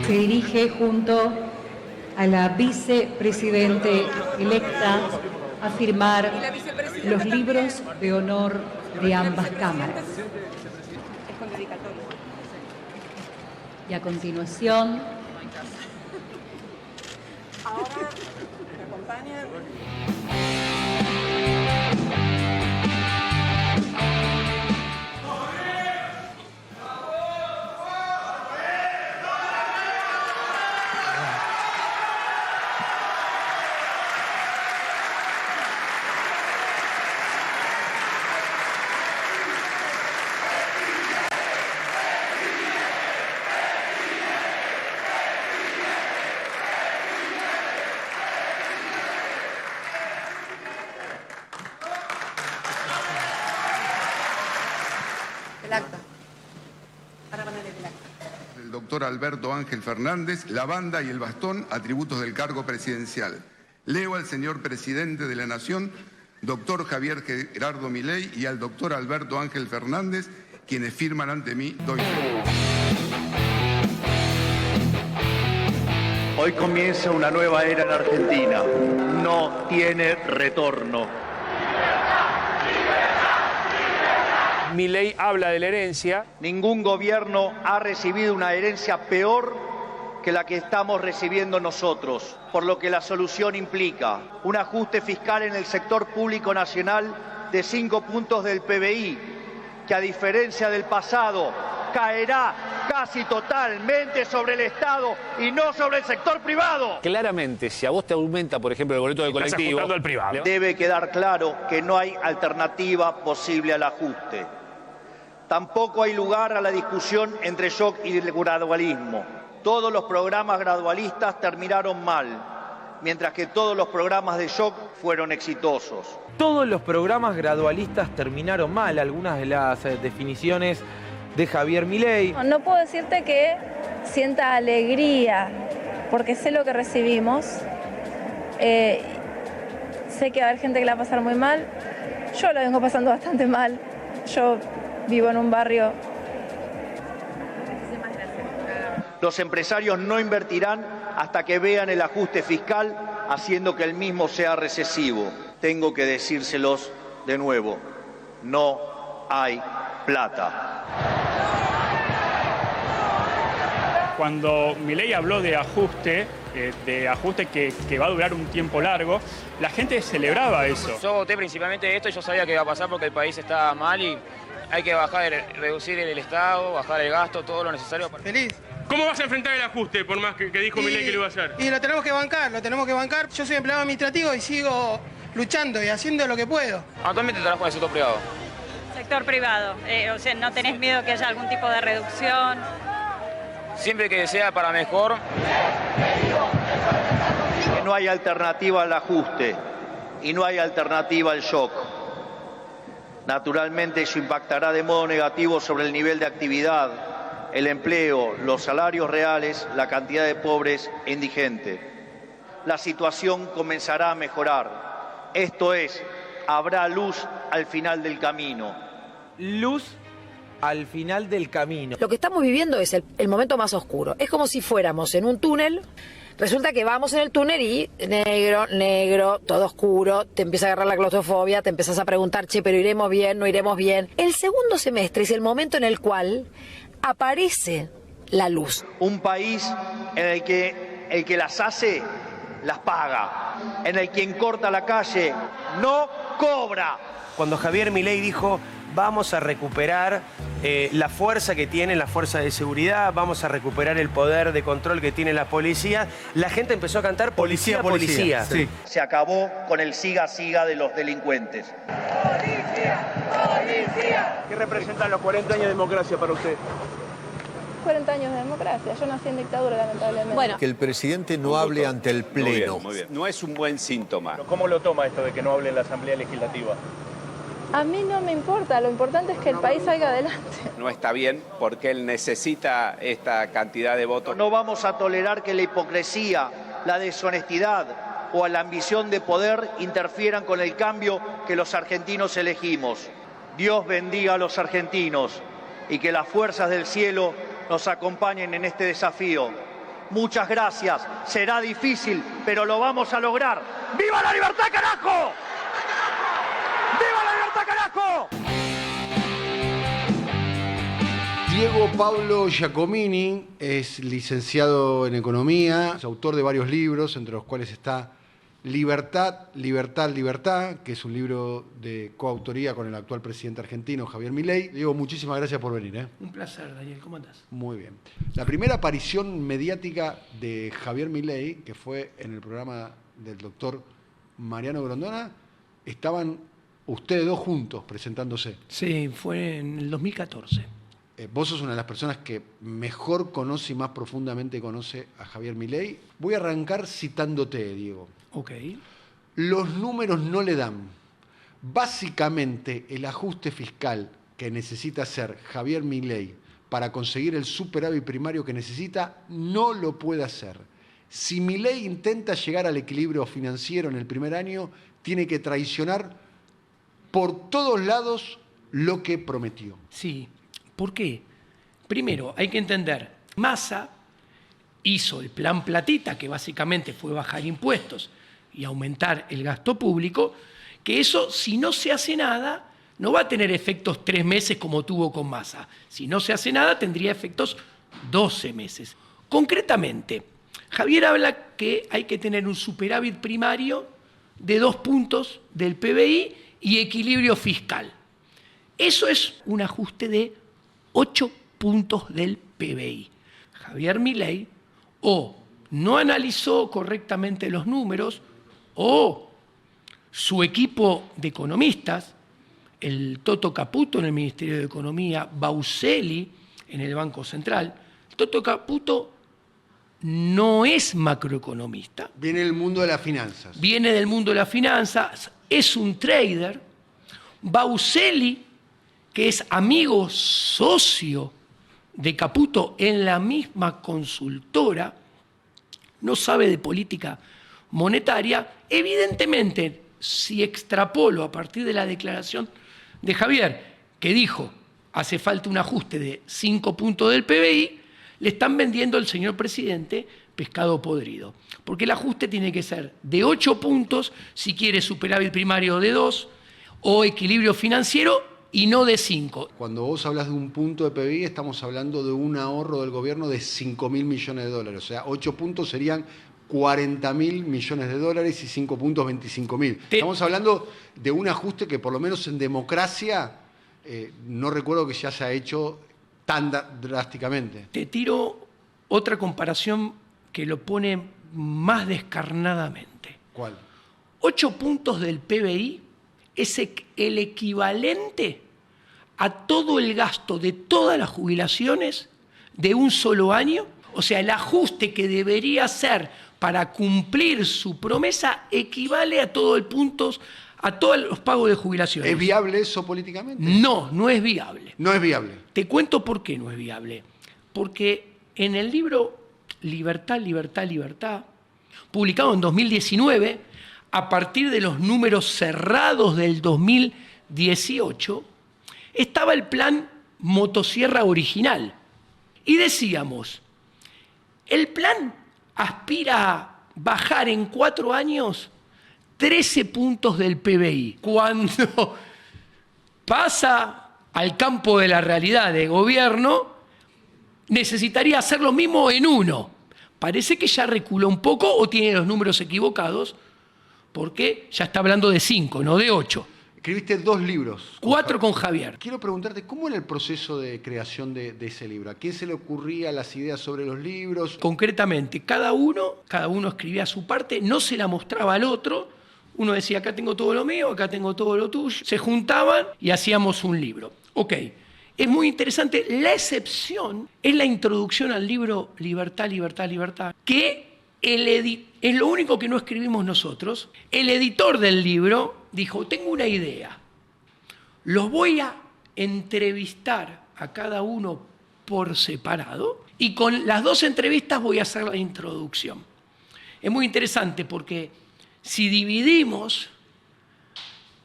se dirige junto a la vicepresidente electa a firmar los libros de honor de ambas cámaras. Y a continuación, ahora me acompañan. El acta. Ahora van a leer el acta. El doctor Alberto Ángel Fernández, la banda y el bastón, atributos del cargo presidencial. Leo al señor presidente de la Nación, doctor Javier Gerardo Milei, y al doctor Alberto Ángel Fernández, quienes firman ante mí, doy fe. Hoy comienza una nueva era en Argentina. No tiene retorno. Milei habla de la herencia. Ningún gobierno ha recibido una herencia peor que la que estamos recibiendo nosotros, por lo que la solución implica un ajuste fiscal en el sector público nacional de 5 puntos del PBI, que a diferencia del pasado caerá casi totalmente sobre el Estado y no sobre el sector privado. Claramente, si a vos te aumenta, por ejemplo, el boleto del colectivo, al privado. Debe quedar claro que no hay alternativa posible al ajuste. Tampoco hay lugar a la discusión entre shock y el gradualismo. Todos los programas gradualistas terminaron mal, mientras que todos los programas de shock fueron exitosos. Todos los programas gradualistas terminaron mal, algunas de las definiciones de Javier Milei. No puedo decirte que sienta alegría, porque sé lo que recibimos. Sé que va a haber gente que la va a pasar muy mal. Yo lo vengo pasando bastante mal. Yo vivo en un barrio. Los empresarios no invertirán hasta que vean el ajuste fiscal, haciendo que el mismo sea recesivo. Tengo que decírselos de nuevo, no hay plata. Cuando Milei habló de ajuste que va a durar un tiempo largo, la gente celebraba eso. Yo voté principalmente esto y yo sabía que iba a pasar porque el país está mal y hay que reducir el Estado, bajar el gasto, todo lo necesario. Feliz. ¿Cómo vas a enfrentar el ajuste, por más que dijo Milei que lo iba a hacer? Y lo tenemos que bancar. Yo soy empleado administrativo y sigo luchando y haciendo lo que puedo. Actualmente trabajo en el sector privado. Sector privado, o sea, ¿no tenés miedo que haya algún tipo de reducción? Siempre que sea para mejor. No hay alternativa al ajuste y no hay alternativa al shock. Naturalmente eso impactará de modo negativo sobre el nivel de actividad, el empleo, los salarios reales, la cantidad de pobres e indigentes. La situación comenzará a mejorar. Esto es, habrá luz al final del camino. Luz al final del camino. Lo que estamos viviendo es el momento más oscuro. Es como si fuéramos en un túnel. Resulta que vamos en el túnel y negro, todo oscuro, te empieza a agarrar la claustrofobia, te empiezas a preguntar, che, pero iremos bien, no iremos bien. El segundo semestre es el momento en el cual aparece la luz. Un país en el que las hace, las paga. En el que quien corta la calle no cobra. Cuando Javier Milei dijo, vamos a recuperar la fuerza que tiene la fuerza de seguridad, vamos a recuperar el poder de control que tiene la policía, la gente empezó a cantar policía, policía. Sí. Se acabó con el siga de los delincuentes. ¡Policía! ¡Policía! ¿Qué representan los 40 años de democracia para usted? 40 años de democracia. Yo nací en dictadura, lamentablemente. Bueno. Que el presidente no hable ante el Pleno. Muy bien. No es un buen síntoma. ¿Pero cómo lo toma esto de que no hable en la Asamblea Legislativa? A mí no me importa, lo importante es que el país salga adelante. No está bien porque él necesita esta cantidad de votos. No vamos a tolerar que la hipocresía, la deshonestidad o la ambición de poder interfieran con el cambio que los argentinos elegimos. Dios bendiga a los argentinos y que las fuerzas del cielo nos acompañen en este desafío. Muchas gracias. Será difícil, pero lo vamos a lograr. ¡Viva la libertad, carajo! ¡Viva la libertad, carajo! Diego Pablo Giacomini es licenciado en Economía, es autor de varios libros, entre los cuales está Libertad, Libertad, Libertad, que es un libro de coautoría con el actual presidente argentino, Javier Milei. Diego, muchísimas gracias por venir. Un placer, Daniel. ¿Cómo andás? Muy bien. La primera aparición mediática de Javier Milei, que fue en el programa del doctor Mariano Grondona, estaban ustedes dos juntos presentándose. Sí, fue en el 2014. Vos sos una de las personas que mejor conoce y más profundamente conoce a Javier Milei. Voy a arrancar citándote, Diego. Ok. Los números no le dan. Básicamente, el ajuste fiscal que necesita hacer Javier Milei para conseguir el superávit primario que necesita, no lo puede hacer. Si Milei intenta llegar al equilibrio financiero en el primer año, tiene que traicionar por todos lados lo que prometió. Sí. ¿Por qué? Primero, hay que entender, Massa hizo el plan Platita, que básicamente fue bajar impuestos y aumentar el gasto público, que eso, si no se hace nada, no va a tener efectos 3 meses como tuvo con Massa. Si no se hace nada, tendría efectos 12 meses. Concretamente, Javier habla que hay que tener un superávit primario de 2 puntos del PBI y equilibrio fiscal. Eso es un ajuste de 8 puntos del PBI. Javier Milei o no analizó correctamente los números o su equipo de economistas, el Toto Caputo en el Ministerio de Economía, Bauselli en el Banco Central. Toto Caputo no es macroeconomista. Viene del mundo de las finanzas. Viene del mundo de las finanzas, es un trader. Bauselli, que es amigo socio de Caputo en la misma consultora, no sabe de política monetaria. Evidentemente, si extrapolo a partir de la declaración de Javier, que dijo, hace falta un ajuste de 5 puntos del PBI, le están vendiendo al señor presidente pescado podrido. Porque el ajuste tiene que ser de 8 puntos, si quiere superávit primario de 2, o equilibrio financiero, y no de 5. Cuando vos hablas de un punto de PBI, estamos hablando de un ahorro del gobierno de 5.000 millones de dólares. O sea, 8 puntos serían 40.000 millones de dólares y 5 puntos 25.000. Estamos hablando de un ajuste que por lo menos en democracia no recuerdo que ya se ha hecho tan drásticamente. Te tiro otra comparación que lo pone más descarnadamente. ¿Cuál? 8 puntos del PBI es el equivalente a todo el gasto de todas las jubilaciones de un solo año. O sea, el ajuste que debería hacer para cumplir su promesa equivale a todos los pagos de jubilaciones. ¿Es viable eso políticamente? No, no es viable. No es viable. Te cuento por qué no es viable. Porque en el libro Libertad, Libertad, Libertad, publicado en 2019, a partir de los números cerrados del 2018, estaba el plan motosierra original. Y decíamos, el plan aspira a bajar en 4 años 13 puntos del PBI. Cuando pasa al campo de la realidad de gobierno, necesitaría hacer lo mismo en 1. Parece que ya reculó un poco o tiene los números equivocados, porque ya está hablando de 5, no de 8. Escribiste 2 libros. 4 con Javier. Quiero preguntarte, ¿cómo era el proceso de creación de ese libro? ¿A quién se le ocurría las ideas sobre los libros? Concretamente, cada uno escribía su parte, no se la mostraba al otro. Uno decía, acá tengo todo lo mío, acá tengo todo lo tuyo. Se juntaban y hacíamos un libro. Ok, es muy interesante. La excepción es la introducción al libro Libertad, Libertad, Libertad, que es lo único que no escribimos nosotros. El editor del libro dijo, tengo una idea, los voy a entrevistar a cada uno por separado y con las 2 entrevistas voy a hacer la introducción. Es muy interesante porque si dividimos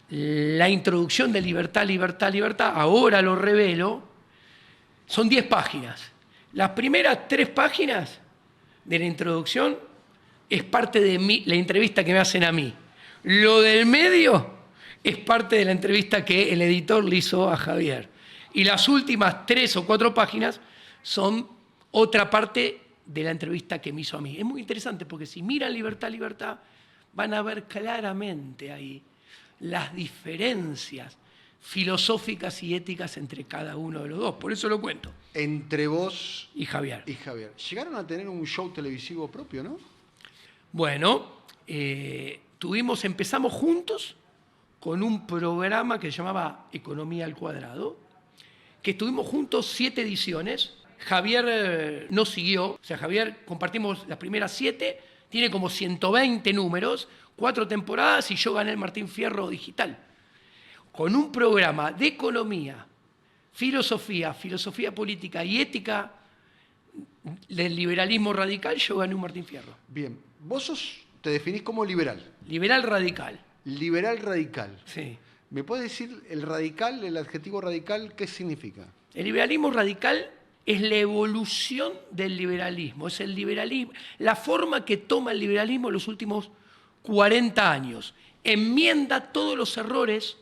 la introducción de Libertad, Libertad, Libertad, ahora lo revelo, son 10 páginas. Las primeras 3 páginas de la introducción es parte de la entrevista que me hacen a mí. Lo del medio es parte de la entrevista que el editor le hizo a Javier. Y las últimas 3 o 4 páginas son otra parte de la entrevista que me hizo a mí. Es muy interesante porque si miran Libertad, Libertad, van a ver claramente ahí las diferencias filosóficas y éticas entre cada uno de los dos. Por eso lo cuento. Entre vos y Javier. Llegaron a tener un show televisivo propio, ¿no? Bueno, empezamos juntos con un programa que se llamaba Economía al Cuadrado, que estuvimos juntos 7 ediciones. Javier nos siguió, o sea, Javier compartimos las primeras 7, tiene como 120 números, 4 temporadas y yo gané el Martín Fierro digital. Con un programa de economía, filosofía política y ética del liberalismo radical, yo gané un Martín Fierro. Bien, vos te definís como liberal. Liberal radical. Liberal radical. Sí. ¿Me puedes decir el radical, el adjetivo radical, qué significa? El liberalismo radical es la evolución del liberalismo, es el liberalismo, la forma que toma el liberalismo en los últimos 40 años. Enmienda todos los errores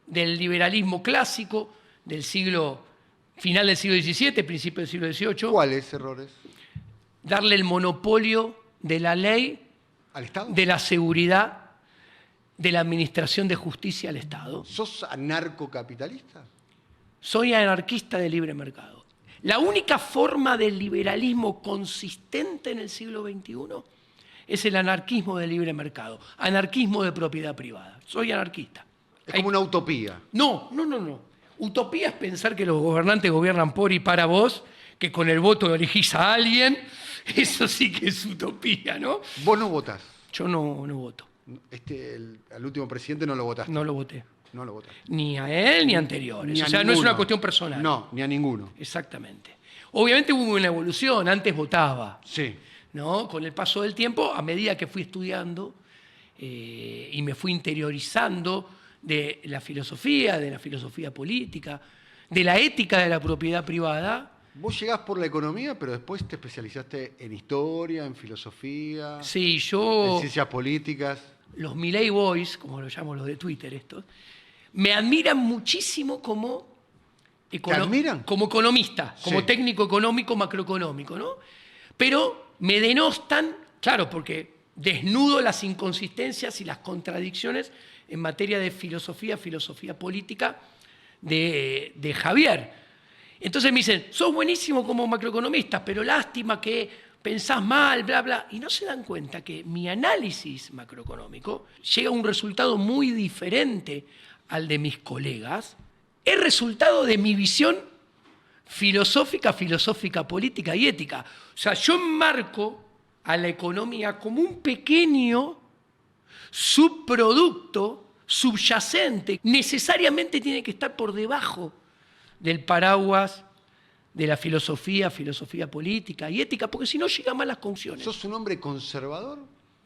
del liberalismo clásico del final del siglo XVII, principio del siglo XVIII. ¿Cuáles errores? Darle el monopolio de la ley, ¿al Estado? De la seguridad, de la administración de justicia al Estado. ¿Sos anarcocapitalista? Soy anarquista de libre mercado. La única forma del liberalismo consistente en el siglo XXI es el anarquismo de libre mercado, anarquismo de propiedad privada. Soy anarquista. Es como una utopía. No. Utopía es pensar que los gobernantes gobiernan por y para vos, que con el voto elegís a alguien. Eso sí que es utopía, ¿no? ¿Vos no votás? Yo no voto. Al último presidente no lo votaste. No lo voté. No lo votaste. Ni a él ni a anteriores. O sea, no es una cuestión personal. No, ni a ninguno. Exactamente. Obviamente hubo una evolución. Antes votaba. Sí. ¿No? Con el paso del tiempo, a medida que fui estudiando y me fui interiorizando de la filosofía política, de la ética de la propiedad privada. Vos llegás por la economía, pero después te especializaste en historia, en filosofía, sí, en ciencias políticas. Los Milei Boys, como lo llamo los de Twitter estos, me admiran muchísimo como economista, como técnico económico, macroeconómico, ¿no? Pero me denostan, claro, porque desnudo las inconsistencias y las contradicciones en materia de filosofía política de Javier. Entonces me dicen, sos buenísimo como macroeconomista, pero lástima que pensás mal, bla, bla. Y no se dan cuenta que mi análisis macroeconómico llega a un resultado muy diferente al de mis colegas. Es resultado de mi visión filosófica, política y ética. O sea, yo enmarco a la economía como un pequeño subproducto subyacente. Necesariamente tiene que estar por debajo del paraguas de la filosofía política y ética, porque si no llegan mal las conclusiones. ¿Sos un hombre conservador?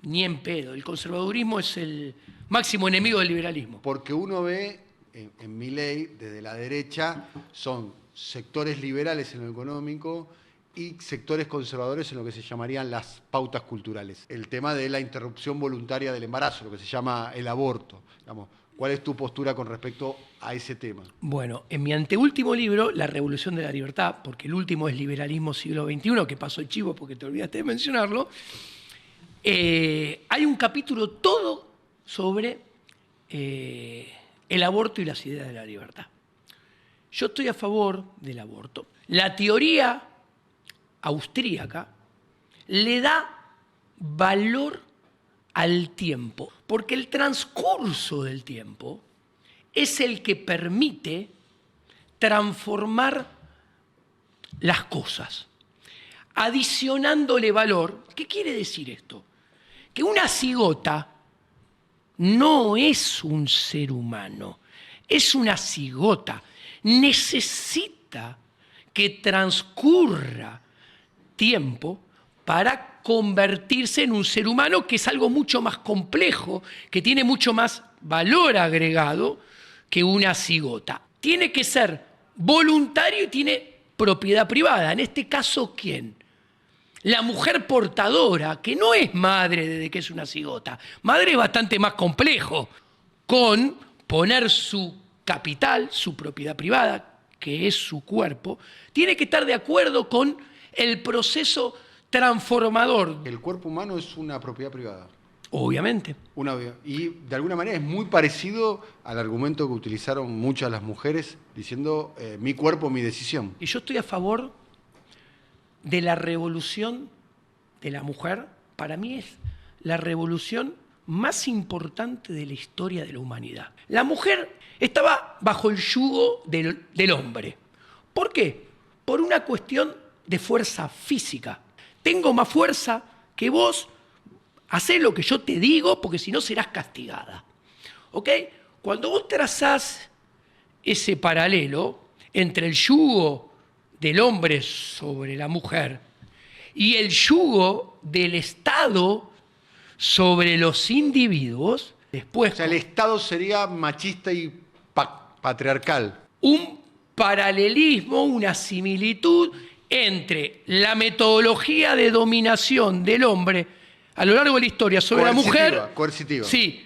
Ni en pedo. El conservadurismo es el máximo enemigo del liberalismo. Porque uno ve en Milei, desde la derecha, son sectores liberales en lo económico y sectores conservadores en lo que se llamarían las pautas culturales. El tema de la interrupción voluntaria del embarazo, lo que se llama el aborto. Digamos, ¿cuál es tu postura con respecto a ese tema? Bueno, en mi anteúltimo libro, La Revolución de la Libertad, porque el último es Liberalismo siglo XXI, que pasó el chivo porque te olvidaste de mencionarlo, hay un capítulo todo sobre el aborto y las ideas de la libertad. Yo estoy a favor del aborto. La teoría austríaca le da valor al tiempo, porque el transcurso del tiempo es el que permite transformar las cosas, adicionándole valor. ¿Qué quiere decir esto? Que una cigota no es un ser humano, es una cigota. Necesita que transcurra tiempo para convertirse en un ser humano, que es algo mucho más complejo, que tiene mucho más valor agregado que una cigota. Tiene que ser voluntario y tiene propiedad privada. En este caso, ¿quién? la mujer portadora, que no es madre desde que es una cigota. Madre es bastante más complejo, con poner su capital, su propiedad privada, que es su cuerpo, tiene que estar de acuerdo con el proceso transformador. El cuerpo humano es una propiedad privada. Obviamente. Y de alguna manera es muy parecido al argumento que utilizaron muchas las mujeres diciendo mi cuerpo, mi decisión. Y yo estoy a favor de la revolución de la mujer. Para mí es la revolución más importante de la historia de la humanidad. La mujer estaba bajo el yugo del hombre. ¿Por qué? Por una cuestión de fuerza física. Tengo más fuerza que vos, hacé lo que yo te digo, porque si no serás castigada. ¿Ok? Cuando vos trazás ese paralelo entre el yugo del hombre sobre la mujer y el yugo del Estado sobre los individuos, después... O sea, el Estado sería machista y patriarcal. Un paralelismo, una similitud entre la metodología de dominación del hombre a lo largo de la historia sobre la mujer, coercitiva. Sí,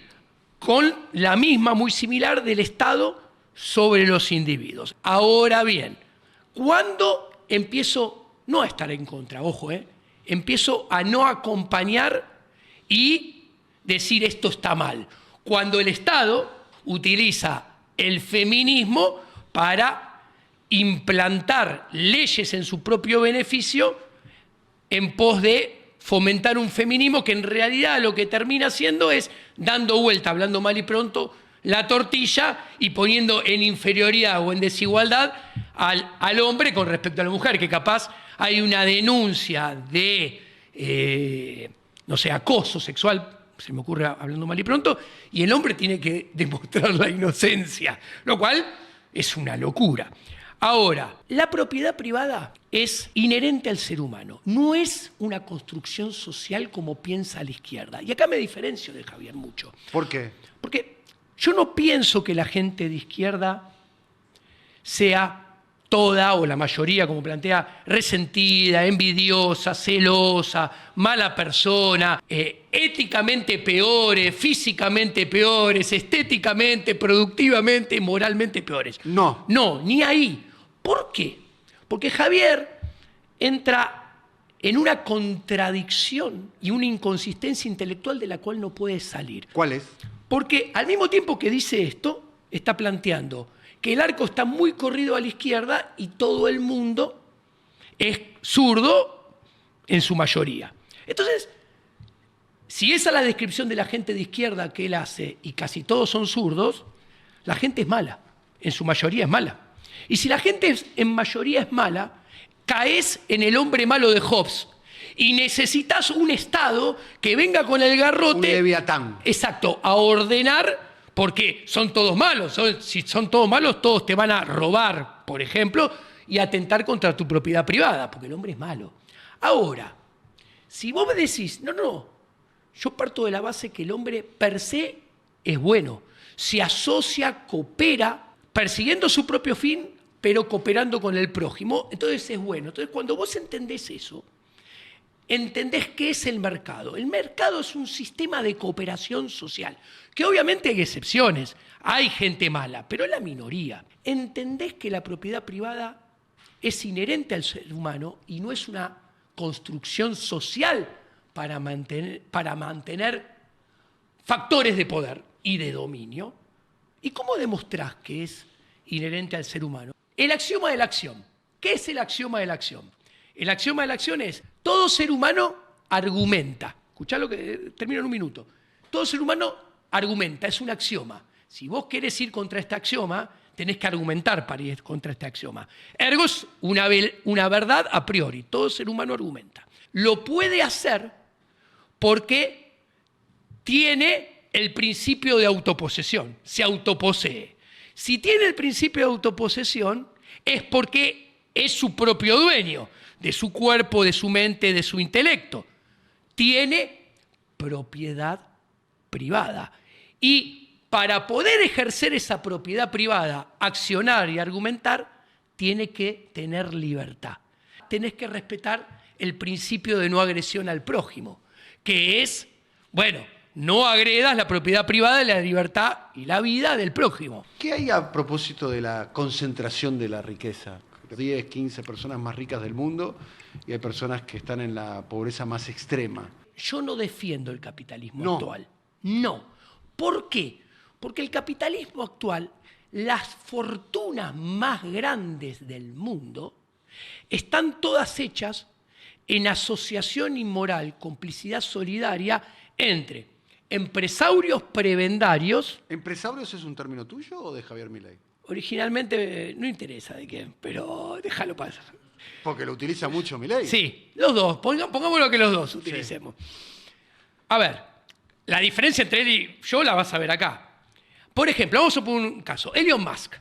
con la misma, muy similar, del Estado sobre los individuos. Ahora bien, ¿cuándo empiezo no a estar en contra? Ojo, empiezo a no acompañar y decir esto está mal. Cuando el Estado utiliza el feminismo para implantar leyes en su propio beneficio en pos de fomentar un feminismo que en realidad lo que termina haciendo es dando vuelta, hablando mal y pronto, la tortilla y poniendo en inferioridad o en desigualdad al hombre con respecto a la mujer, que capaz hay una denuncia de, no sé, acoso sexual, se me ocurre hablando mal y pronto, y el hombre tiene que demostrar la inocencia, lo cual es una locura. Ahora, la propiedad privada es inherente al ser humano, no es una construcción social como piensa la izquierda. Y acá me diferencio de Javier mucho. ¿Por qué? Porque yo no pienso que la gente de izquierda sea toda o la mayoría, como plantea, resentida, envidiosa, celosa, mala persona, éticamente peores, físicamente peores, estéticamente, productivamente, moralmente peores. No. No, ni ahí. ¿Por qué? Porque Javier entra en una contradicción y una inconsistencia intelectual de la cual no puede salir. ¿Cuál es? Porque al mismo tiempo que dice esto, está planteando que el arco está muy corrido a la izquierda y todo el mundo es zurdo en su mayoría. Entonces, si esa es la descripción de la gente de izquierda que él hace y casi todos son zurdos, la gente es mala, en su mayoría es mala. Y si la gente en mayoría es mala, caes en el hombre malo de Hobbes y necesitas un Estado que venga con el garrote... Un leviatán. Exacto, a ordenar, porque son todos malos. Si son todos malos, todos te van a robar, por ejemplo, y atentar contra tu propiedad privada, porque el hombre es malo. Ahora, si vos me decís, no, yo parto de la base que el hombre per se es bueno, se asocia, coopera, persiguiendo su propio fin, pero cooperando con el prójimo, entonces es bueno. Entonces, cuando vos entendés eso, entendés qué es el mercado. El mercado es un sistema de cooperación social, que obviamente hay excepciones, hay gente mala, pero es la minoría. Entendés que la propiedad privada es inherente al ser humano y no es una construcción social para mantener factores de poder y de dominio. ¿Y cómo demostrás que es inherente al ser humano? El axioma de la acción. ¿Qué es el axioma de la acción? El axioma de la acción es, todo ser humano argumenta. Escuchá lo que termino en un minuto. Todo ser humano argumenta, es un axioma. Si vos querés ir contra este axioma, tenés que argumentar para ir contra este axioma. Ergo es una verdad a priori, todo ser humano argumenta. Lo puede hacer porque tiene el principio de autoposesión, se autoposee. Si tiene el principio de autoposesión, es porque es su propio dueño de su cuerpo, de su mente, de su intelecto. Tiene propiedad privada. Y para poder ejercer esa propiedad privada, accionar y argumentar, tiene que tener libertad. Tenés que respetar el principio de no agresión al prójimo, que es, bueno, no agredas la propiedad privada, la libertad y la vida del prójimo. ¿Qué hay a propósito de la concentración de la riqueza? 10, 15 personas más ricas del mundo y hay personas que están en la pobreza más extrema. Yo no defiendo el capitalismo actual. No. ¿Por qué? Porque el capitalismo actual, las fortunas más grandes del mundo, están todas hechas en asociación inmoral, complicidad solidaria entre empresarios prebendarios. ¿Empresarios es un término tuyo o de Javier Milei? Originalmente no interesa de quién, pero déjalo pasar. Porque lo utiliza mucho Milei. Sí, los dos. Pongámoslo que los dos utilicemos. Sí. A ver, la diferencia entre él y yo la vas a ver acá. Por ejemplo, vamos a poner un caso. Elon Musk.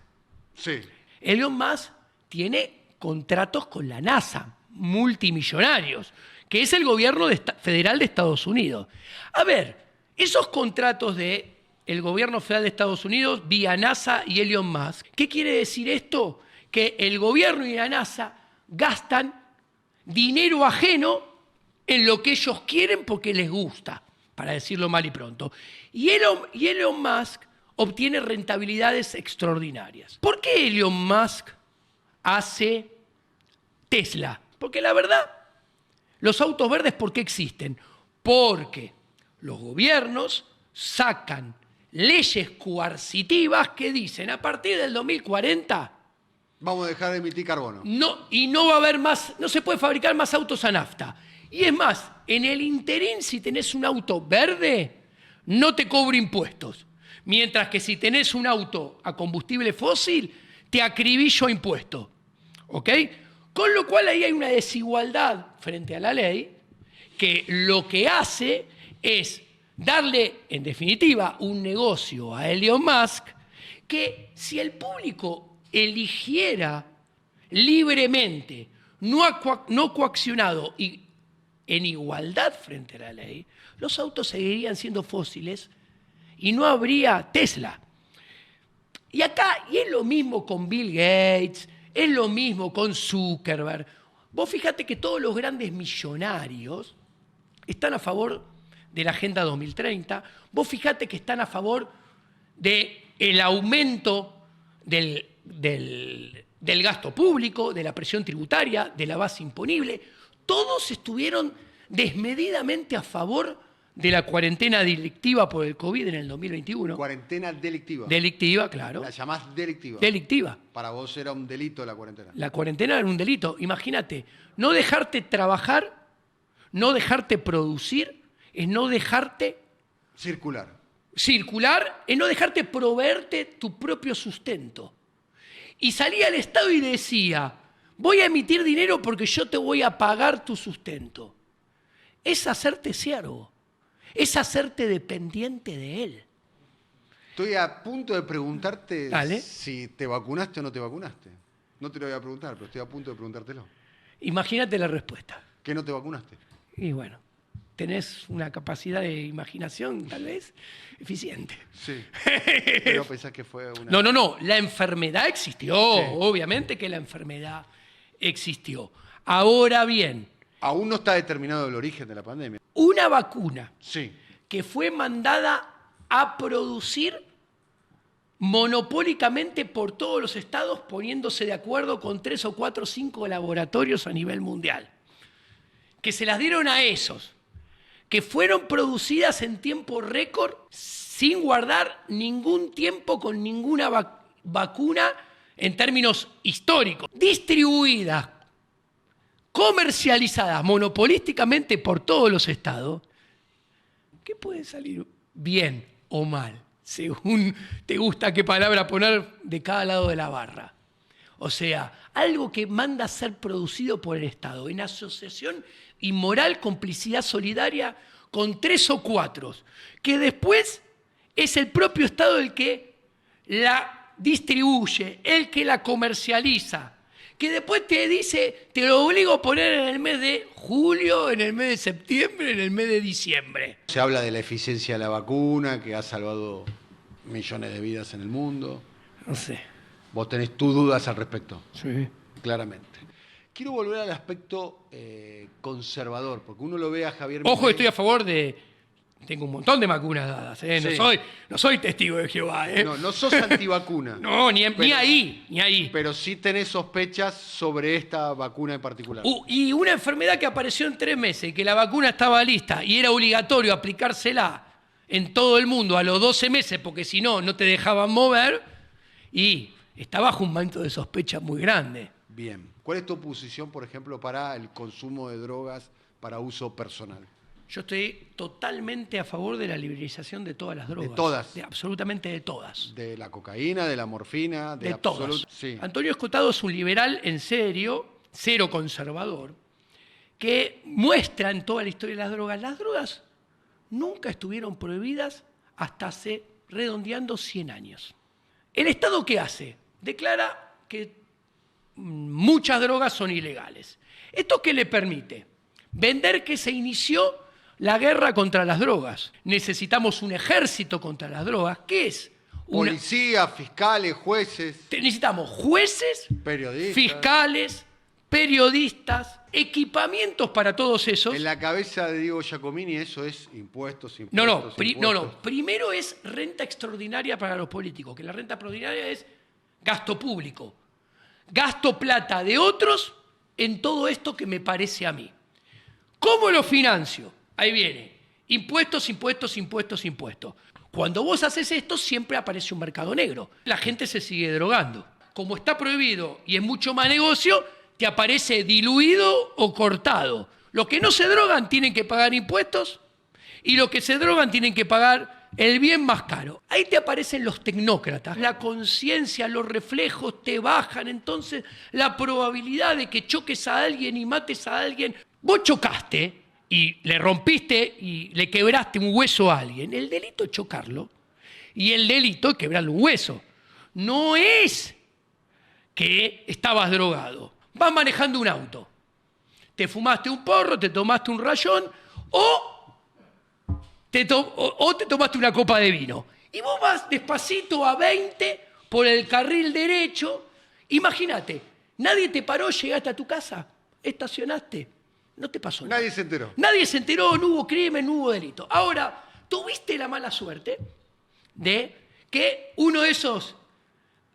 Sí. Elon Musk tiene contratos con la NASA, multimillonarios, que es el gobierno federal de Estados Unidos. A ver, esos contratos del gobierno federal de Estados Unidos vía NASA y Elon Musk, ¿qué quiere decir esto? Que el gobierno y la NASA gastan dinero ajeno en lo que ellos quieren porque les gusta, para decirlo mal y pronto. Y Elon Musk obtiene rentabilidades extraordinarias. ¿Por qué Elon Musk hace Tesla? Porque la verdad, los autos verdes, ¿por qué existen? Porque los gobiernos sacan leyes coercitivas que dicen a partir del 2040 vamos a dejar de emitir carbono. Y no va a haber más, no se puede fabricar más autos a nafta. Y es más, en el interín, si tenés un auto verde, no te cobra impuestos. Mientras que si tenés un auto a combustible fósil, te acribillo impuestos. ¿Ok? Con lo cual ahí hay una desigualdad frente a la ley que lo que hace es darle, en definitiva, un negocio a Elon Musk que si el público eligiera libremente, no coaccionado y en igualdad frente a la ley, los autos seguirían siendo fósiles y no habría Tesla. Y acá, y es lo mismo con Bill Gates, es lo mismo con Zuckerberg. Vos fíjate que todos los grandes millonarios están a favor de la Agenda 2030. Vos fíjate que están a favor del aumento del gasto público, de la presión tributaria, de la base imponible. Todos estuvieron desmedidamente a favor de la cuarentena delictiva por el COVID en el 2021. Cuarentena delictiva. Delictiva, claro. La llamás delictiva. Delictiva. Para vos era un delito la cuarentena. La cuarentena era un delito. Imagínate, no dejarte trabajar, no dejarte producir, es no dejarte... Circular. Circular es no dejarte proveerte tu propio sustento. Y salía el Estado y decía, voy a emitir dinero porque yo te voy a pagar tu sustento. Es hacerte siervo. Es hacerte dependiente de él. Estoy a punto de preguntarte Dale. si te vacunaste o no te vacunaste. No te lo voy a preguntar, pero estoy a punto de preguntártelo. Imagínate la respuesta. ¿Que no te vacunaste? Y bueno, tenés una capacidad de imaginación, tal vez, eficiente. Sí. Pero pensás que fue una... No. La enfermedad existió. Sí. Obviamente que la enfermedad existió. Ahora bien... Aún no está determinado el origen de la pandemia. Una vacuna sí. que fue mandada a producir monopólicamente por todos los estados, poniéndose de acuerdo con 3 o 4 o 5 laboratorios a nivel mundial, que se las dieron a esos, que fueron producidas en tiempo récord, sin guardar ningún tiempo con ninguna vacuna en términos históricos, distribuidas, comercializadas monopolísticamente por todos los estados, ¿qué puede salir bien o mal? Según te gusta qué palabra poner de cada lado de la barra. O sea, algo que manda a ser producido por el Estado, en asociación inmoral, complicidad solidaria, con 3 o 4, que después es el propio Estado el que la distribuye, el que la comercializa, que después te dice, te lo obligo a poner en el mes de julio, en el mes de septiembre, en el mes de diciembre. Se habla de la eficiencia de la vacuna, que ha salvado millones de vidas en el mundo. No sé. Vos tenés tus dudas al respecto. Sí. Claramente. Quiero volver al aspecto conservador, porque uno lo ve a Javier Ojo, Milei. estoy a favor de... Tengo un montón de vacunas dadas, ¿eh? Sí. No soy testigo de Jehová, ¿eh? No sos antivacuna. No, ni ahí. Pero sí tenés sospechas sobre esta vacuna en particular. Y una enfermedad que apareció en 3 meses, que la vacuna estaba lista y era obligatorio aplicársela en todo el mundo a los 12 meses, porque si no, no te dejaban mover, y está bajo un manto de sospecha muy grande. Bien. ¿Cuál es tu posición, por ejemplo, para el consumo de drogas para uso personal? Yo estoy totalmente a favor de la liberalización de todas las drogas. ¿De todas? Absolutamente de todas. De la cocaína, de la morfina, De todas. Sí. Antonio Escotado es un liberal en serio, cero conservador, que muestra en toda la historia de las drogas nunca estuvieron prohibidas hasta hace, redondeando, 100 años. ¿El Estado qué hace? Declara que muchas drogas son ilegales. ¿Esto qué le permite? Vender que se inició la guerra contra las drogas. Necesitamos un ejército contra las drogas. ¿Qué es? Policías, fiscales, jueces. Necesitamos jueces, periodistas, fiscales, periodistas, equipamientos para todos esos. En la cabeza de Diego Giacomini eso es impuestos. No. Primero es renta extraordinaria para los políticos, que la renta extraordinaria es gasto público. Gasto plata de otros en todo esto que me parece a mí. ¿Cómo lo financio? Ahí viene. Impuestos. Cuando vos haces esto, siempre aparece un mercado negro. La gente se sigue drogando. Como está prohibido y es mucho más negocio, te aparece diluido o cortado. Los que no se drogan tienen que pagar impuestos y los que se drogan tienen que pagar el bien más caro. Ahí te aparecen los tecnócratas. La conciencia, los reflejos te bajan. Entonces, la probabilidad de que choques a alguien y mates a alguien... Vos chocaste y le rompiste y le quebraste un hueso a alguien. El delito es chocarlo y el delito es quebrarle un hueso. No es que estabas drogado. Vas manejando un auto. Te fumaste un porro, te tomaste un rayón o te tomaste una copa de vino. Y vos vas despacito a 20 por el carril derecho. Imagínate, nadie te paró, llegaste a tu casa, estacionaste. No te pasó nada. Nadie se enteró. Nadie se enteró, no hubo crimen, no hubo delito. Ahora, tuviste la mala suerte de que uno de esos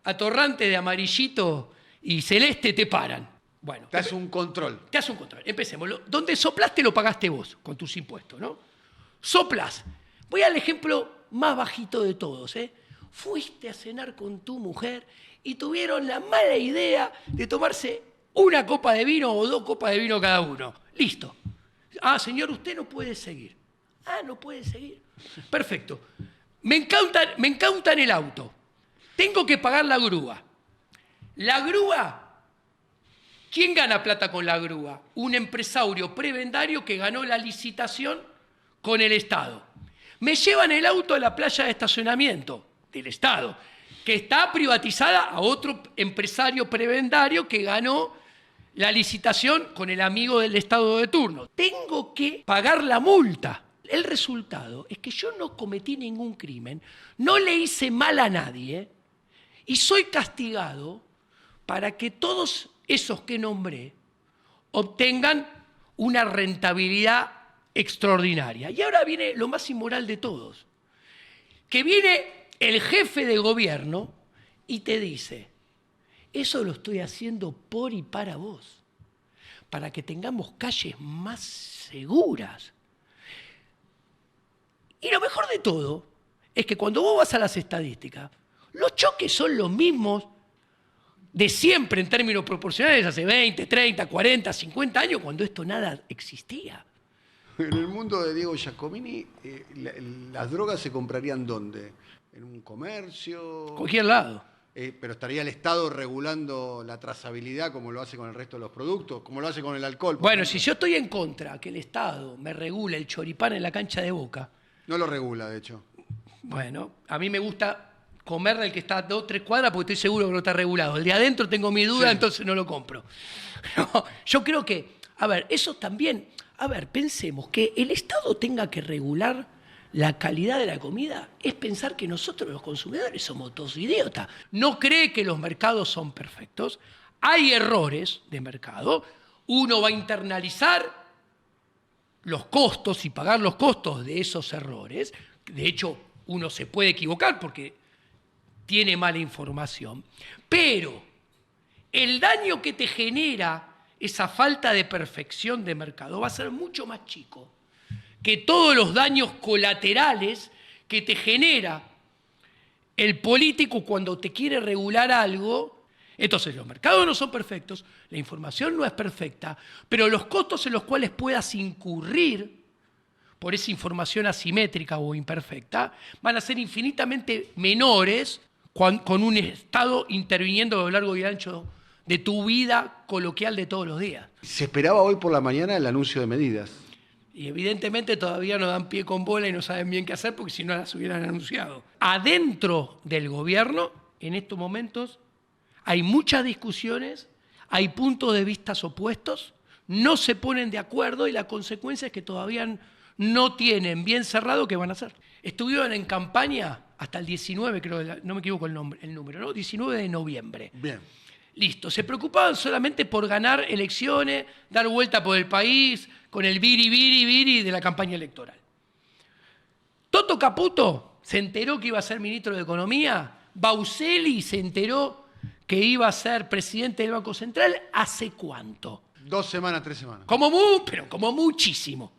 atorrantes de amarillito y celeste te paran. Bueno, te hace un control. Te hace un control. Empecemos. Donde soplaste lo pagaste vos con tus impuestos, ¿no? Soplas. Voy al ejemplo más bajito de todos, ¿eh? Fuiste a cenar con tu mujer y tuvieron la mala idea de tomarse una copa de vino o 2 copas de vino cada uno. Listo. Ah, señor, usted no puede seguir. Ah, no puede seguir. Perfecto. Me incautan el auto. Tengo que pagar la grúa. La grúa, ¿quién gana plata con la grúa? Un empresario prebendario que ganó la licitación con el Estado. Me llevan el auto a la playa de estacionamiento del Estado, que está privatizada a otro empresario prebendario que ganó la licitación con el amigo del Estado de turno. Tengo que pagar la multa. El resultado es que yo no cometí ningún crimen, no le hice mal a nadie y soy castigado para que todos esos que nombré obtengan una rentabilidad extraordinaria. Y ahora viene lo más inmoral de todos, que viene el jefe de gobierno y te dice: eso lo estoy haciendo por y para vos, para que tengamos calles más seguras. Y lo mejor de todo es que cuando vos vas a las estadísticas, los choques son los mismos de siempre en términos proporcionales, hace 20, 30, 40, 50 años, cuando esto nada existía. En el mundo de Diego Giacomini, ¿las drogas se comprarían dónde? ¿En un comercio? Cualquier lado. Pero estaría el Estado regulando la trazabilidad como lo hace con el resto de los productos, como lo hace con el alcohol. Bueno, si yo estoy en contra que el Estado me regule el choripán en la cancha de Boca. No lo regula, de hecho. Bueno, a mí me gusta comer del que está a 2 o 3 cuadras porque estoy seguro que no está regulado. El de adentro tengo mi duda, sí. Entonces no lo compro. No, yo creo que, a ver, eso también, pensemos que el Estado tenga que regular la calidad de la comida es pensar que nosotros los consumidores somos todos idiotas. No cree que los mercados son perfectos. hay errores de mercado, uno va a internalizar los costos y pagar los costos de esos errores. De hecho, uno se puede equivocar porque tiene mala información. Pero el daño que te genera esa falta de perfección de mercado va a ser mucho más chico que todos los daños colaterales que te genera el político cuando te quiere regular algo. Entonces, los mercados no son perfectos, la información no es perfecta, pero los costos en los cuales puedas incurrir por esa información asimétrica o imperfecta van a ser infinitamente menores con un Estado interviniendo a lo largo y ancho de tu vida coloquial de todos los días. Se esperaba hoy por la mañana el anuncio de medidas. Y evidentemente todavía no dan pie con bola y no saben bien qué hacer porque si no las hubieran anunciado. Adentro del gobierno, en estos momentos, hay muchas discusiones, hay puntos de vista opuestos, no se ponen de acuerdo y la consecuencia es que todavía no tienen bien cerrado qué van a hacer. Estuvieron en campaña hasta el 19, creo, no me equivoco el número, ¿no? 19 de noviembre. Bien. Listo, se preocupaban solamente por ganar elecciones, dar vuelta por el país, con el viri de la campaña electoral. Toto Caputo se enteró que iba a ser ministro de Economía, Bauseli se enteró que iba a ser presidente del Banco Central, ¿hace cuánto? 2 semanas, 3 semanas. Pero como muchísimo.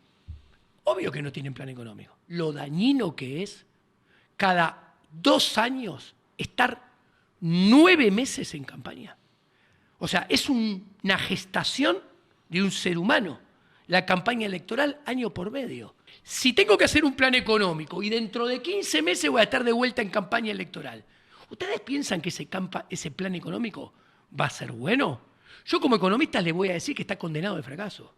Obvio que no tienen plan económico. Lo dañino que es cada 2 años estar 9 meses en campaña. O sea, es una gestación de un ser humano, la campaña electoral año por medio. Si tengo que hacer un plan económico y dentro de 15 meses voy a estar de vuelta en campaña electoral, ¿ustedes piensan que ese plan económico va a ser bueno? Yo como economista les voy a decir que está condenado al fracaso.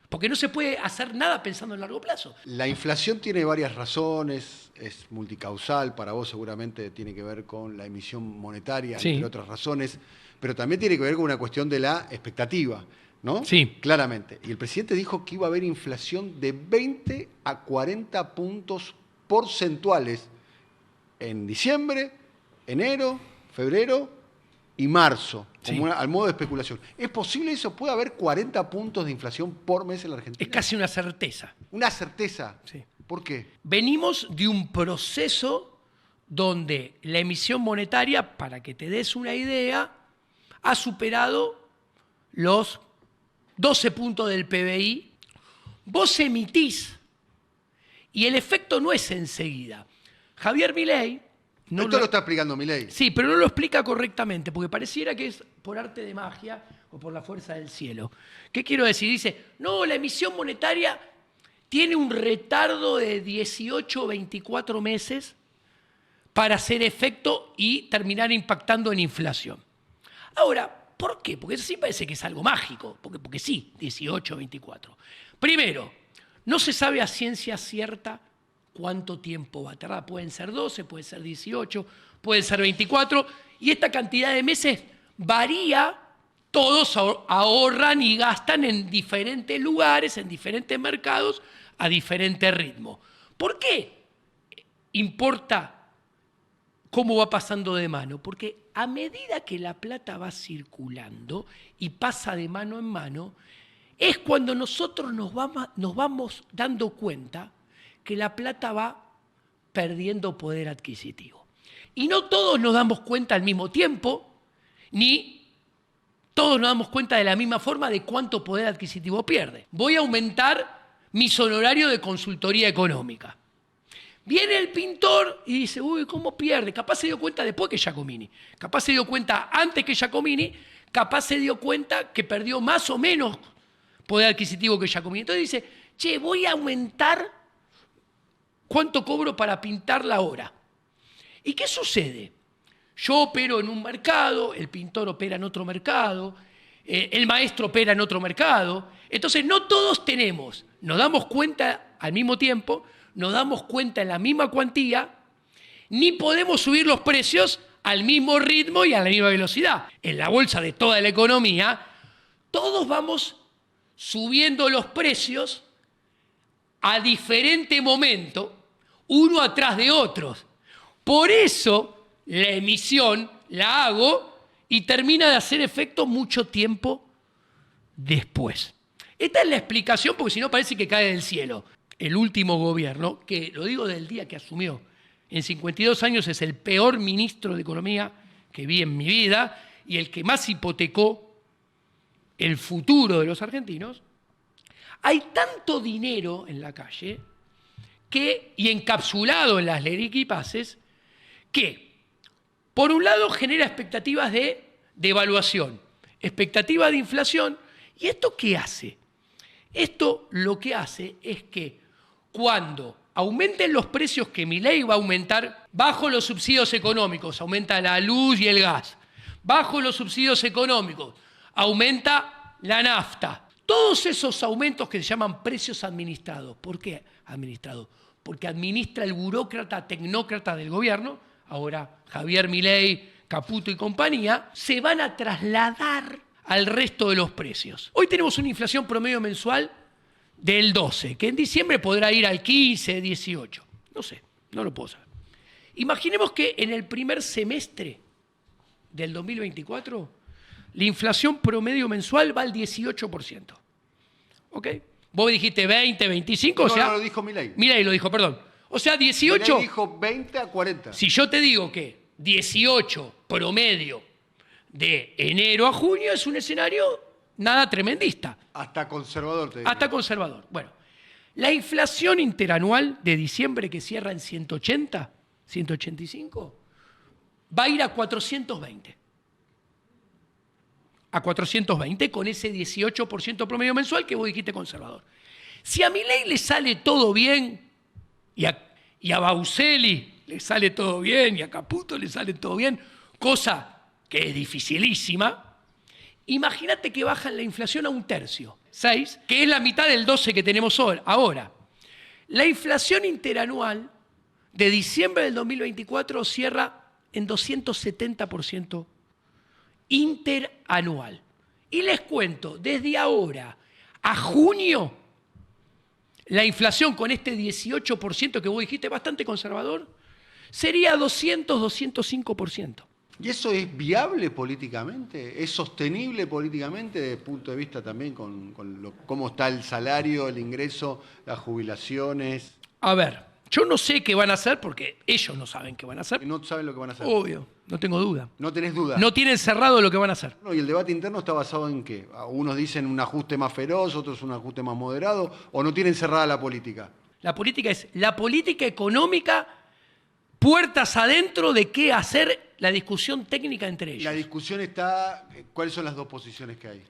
Porque no se puede hacer nada pensando en largo plazo. La inflación tiene varias razones, es multicausal, para vos seguramente tiene que ver con la emisión monetaria, sí, entre otras razones, pero también tiene que ver con una cuestión de la expectativa, ¿no? Sí. Claramente. Y el presidente dijo que iba a haber inflación de 20 a 40 puntos porcentuales en diciembre, enero, febrero y marzo, como al modo de especulación. ¿Es posible eso? ¿Puede haber 40 puntos de inflación por mes en la Argentina? Es casi una certeza. ¿Una certeza? Sí. ¿Por qué? Venimos de un proceso donde la emisión monetaria, para que te des una idea, ha superado los 12 puntos del PBI. Vos emitís y el efecto no es enseguida. Javier Milei... Esto lo está explicando Milei. Sí, pero no lo explica correctamente, porque pareciera que es por arte de magia o por la fuerza del cielo. ¿Qué quiero decir? Dice, no, la emisión monetaria tiene un retardo de 18 o 24 meses para hacer efecto y terminar impactando en inflación. Ahora, ¿por qué? Porque eso sí parece que es algo mágico, porque sí, 18 o 24. Primero, no se sabe a ciencia cierta cuánto tiempo va a tardar. Pueden ser 12, pueden ser 18, pueden ser 24, y esta cantidad de meses varía. Todos ahorran y gastan en diferentes lugares, en diferentes mercados, a diferente ritmo. ¿Por qué importa cómo va pasando de mano? Porque a medida que la plata va circulando y pasa de mano en mano, es cuando nosotros nos vamos dando cuenta que la plata va perdiendo poder adquisitivo. Y no todos nos damos cuenta al mismo tiempo, ni todos nos damos cuenta de la misma forma de cuánto poder adquisitivo pierde. Voy a aumentar mis honorarios de consultoría económica. Viene el pintor y dice, uy, ¿cómo pierde? Capaz se dio cuenta después que Giacomini. Capaz se dio cuenta antes que Giacomini. Capaz se dio cuenta que perdió más o menos poder adquisitivo que Giacomini. Entonces dice, che, voy a aumentar ¿cuánto cobro para pintar la hora? ¿Y qué sucede? Yo opero en un mercado, el pintor opera en otro mercado, el maestro opera en otro mercado. Entonces no todos nos damos cuenta al mismo tiempo, nos damos cuenta en la misma cuantía, ni podemos subir los precios al mismo ritmo y a la misma velocidad. En la bolsa de toda la economía, todos vamos subiendo los precios a diferente momento, uno atrás de otros. Por eso la emisión la hago y termina de hacer efecto mucho tiempo después. Esta es la explicación, porque si no parece que cae del cielo. El último gobierno, que lo digo del día que asumió, en 52 años es el peor ministro de Economía que vi en mi vida y el que más hipotecó el futuro de los argentinos. Hay tanto dinero en la calle y encapsulado en las leyes y pases que, por un lado, genera expectativas de devaluación, expectativas de inflación. ¿Y esto qué hace? Esto lo que hace es que cuando aumenten los precios que Milei va a aumentar bajo los subsidios económicos, aumenta la luz y el gas, bajo los subsidios económicos, aumenta la nafta. Todos esos aumentos que se llaman precios administrados. ¿Por qué administrados? Porque administra el burócrata tecnócrata del gobierno, ahora Javier Milei, Caputo y compañía, se van a trasladar al resto de los precios. Hoy tenemos una inflación promedio mensual del 12, que en diciembre podrá ir al 15, 18. No sé, no lo puedo saber. Imaginemos que en el primer semestre del 2024 la inflación promedio mensual va al 18%. ¿Ok? Vos dijiste 20, 25, o sea... No, lo dijo Milei. Milei lo dijo, perdón. O sea, 18... Milei dijo 20 a 40. Si yo te digo que 18 promedio de enero a junio es un escenario nada tremendista. Hasta conservador, te digo. Hasta conservador. Bueno, la inflación interanual de diciembre que cierra en 180, 185, va a ir a 420. A 420 con ese 18% promedio mensual que vos dijiste conservador. Si a Milei le sale todo bien y a Bauseli le sale todo bien y a Caputo le sale todo bien, cosa que es dificilísima, imagínate que bajan la inflación a 1/3, 6, que es la mitad del 12 que tenemos ahora. La inflación interanual de diciembre del 2024 cierra en 270% interanual. Y les cuento, desde ahora a junio, la inflación con este 18% que vos dijiste bastante conservador, sería 200, 205%. ¿Y eso es viable políticamente? ¿Es sostenible políticamente desde el punto de vista también con cómo está el salario, el ingreso, las jubilaciones? A ver, yo no sé qué van a hacer porque ellos no saben qué van a hacer. No saben lo que van a hacer. Obvio, no tengo duda. ¿No tenés duda? No tienen cerrado lo que van a hacer. ¿Y el debate interno está basado en qué? Unos dicen un ajuste más feroz, otros un ajuste más moderado, ¿o no tienen cerrada la política? La política es la política económica, puertas adentro de qué hacer, la discusión técnica entre ellos. La discusión está... ¿Cuáles son las dos posiciones que hay?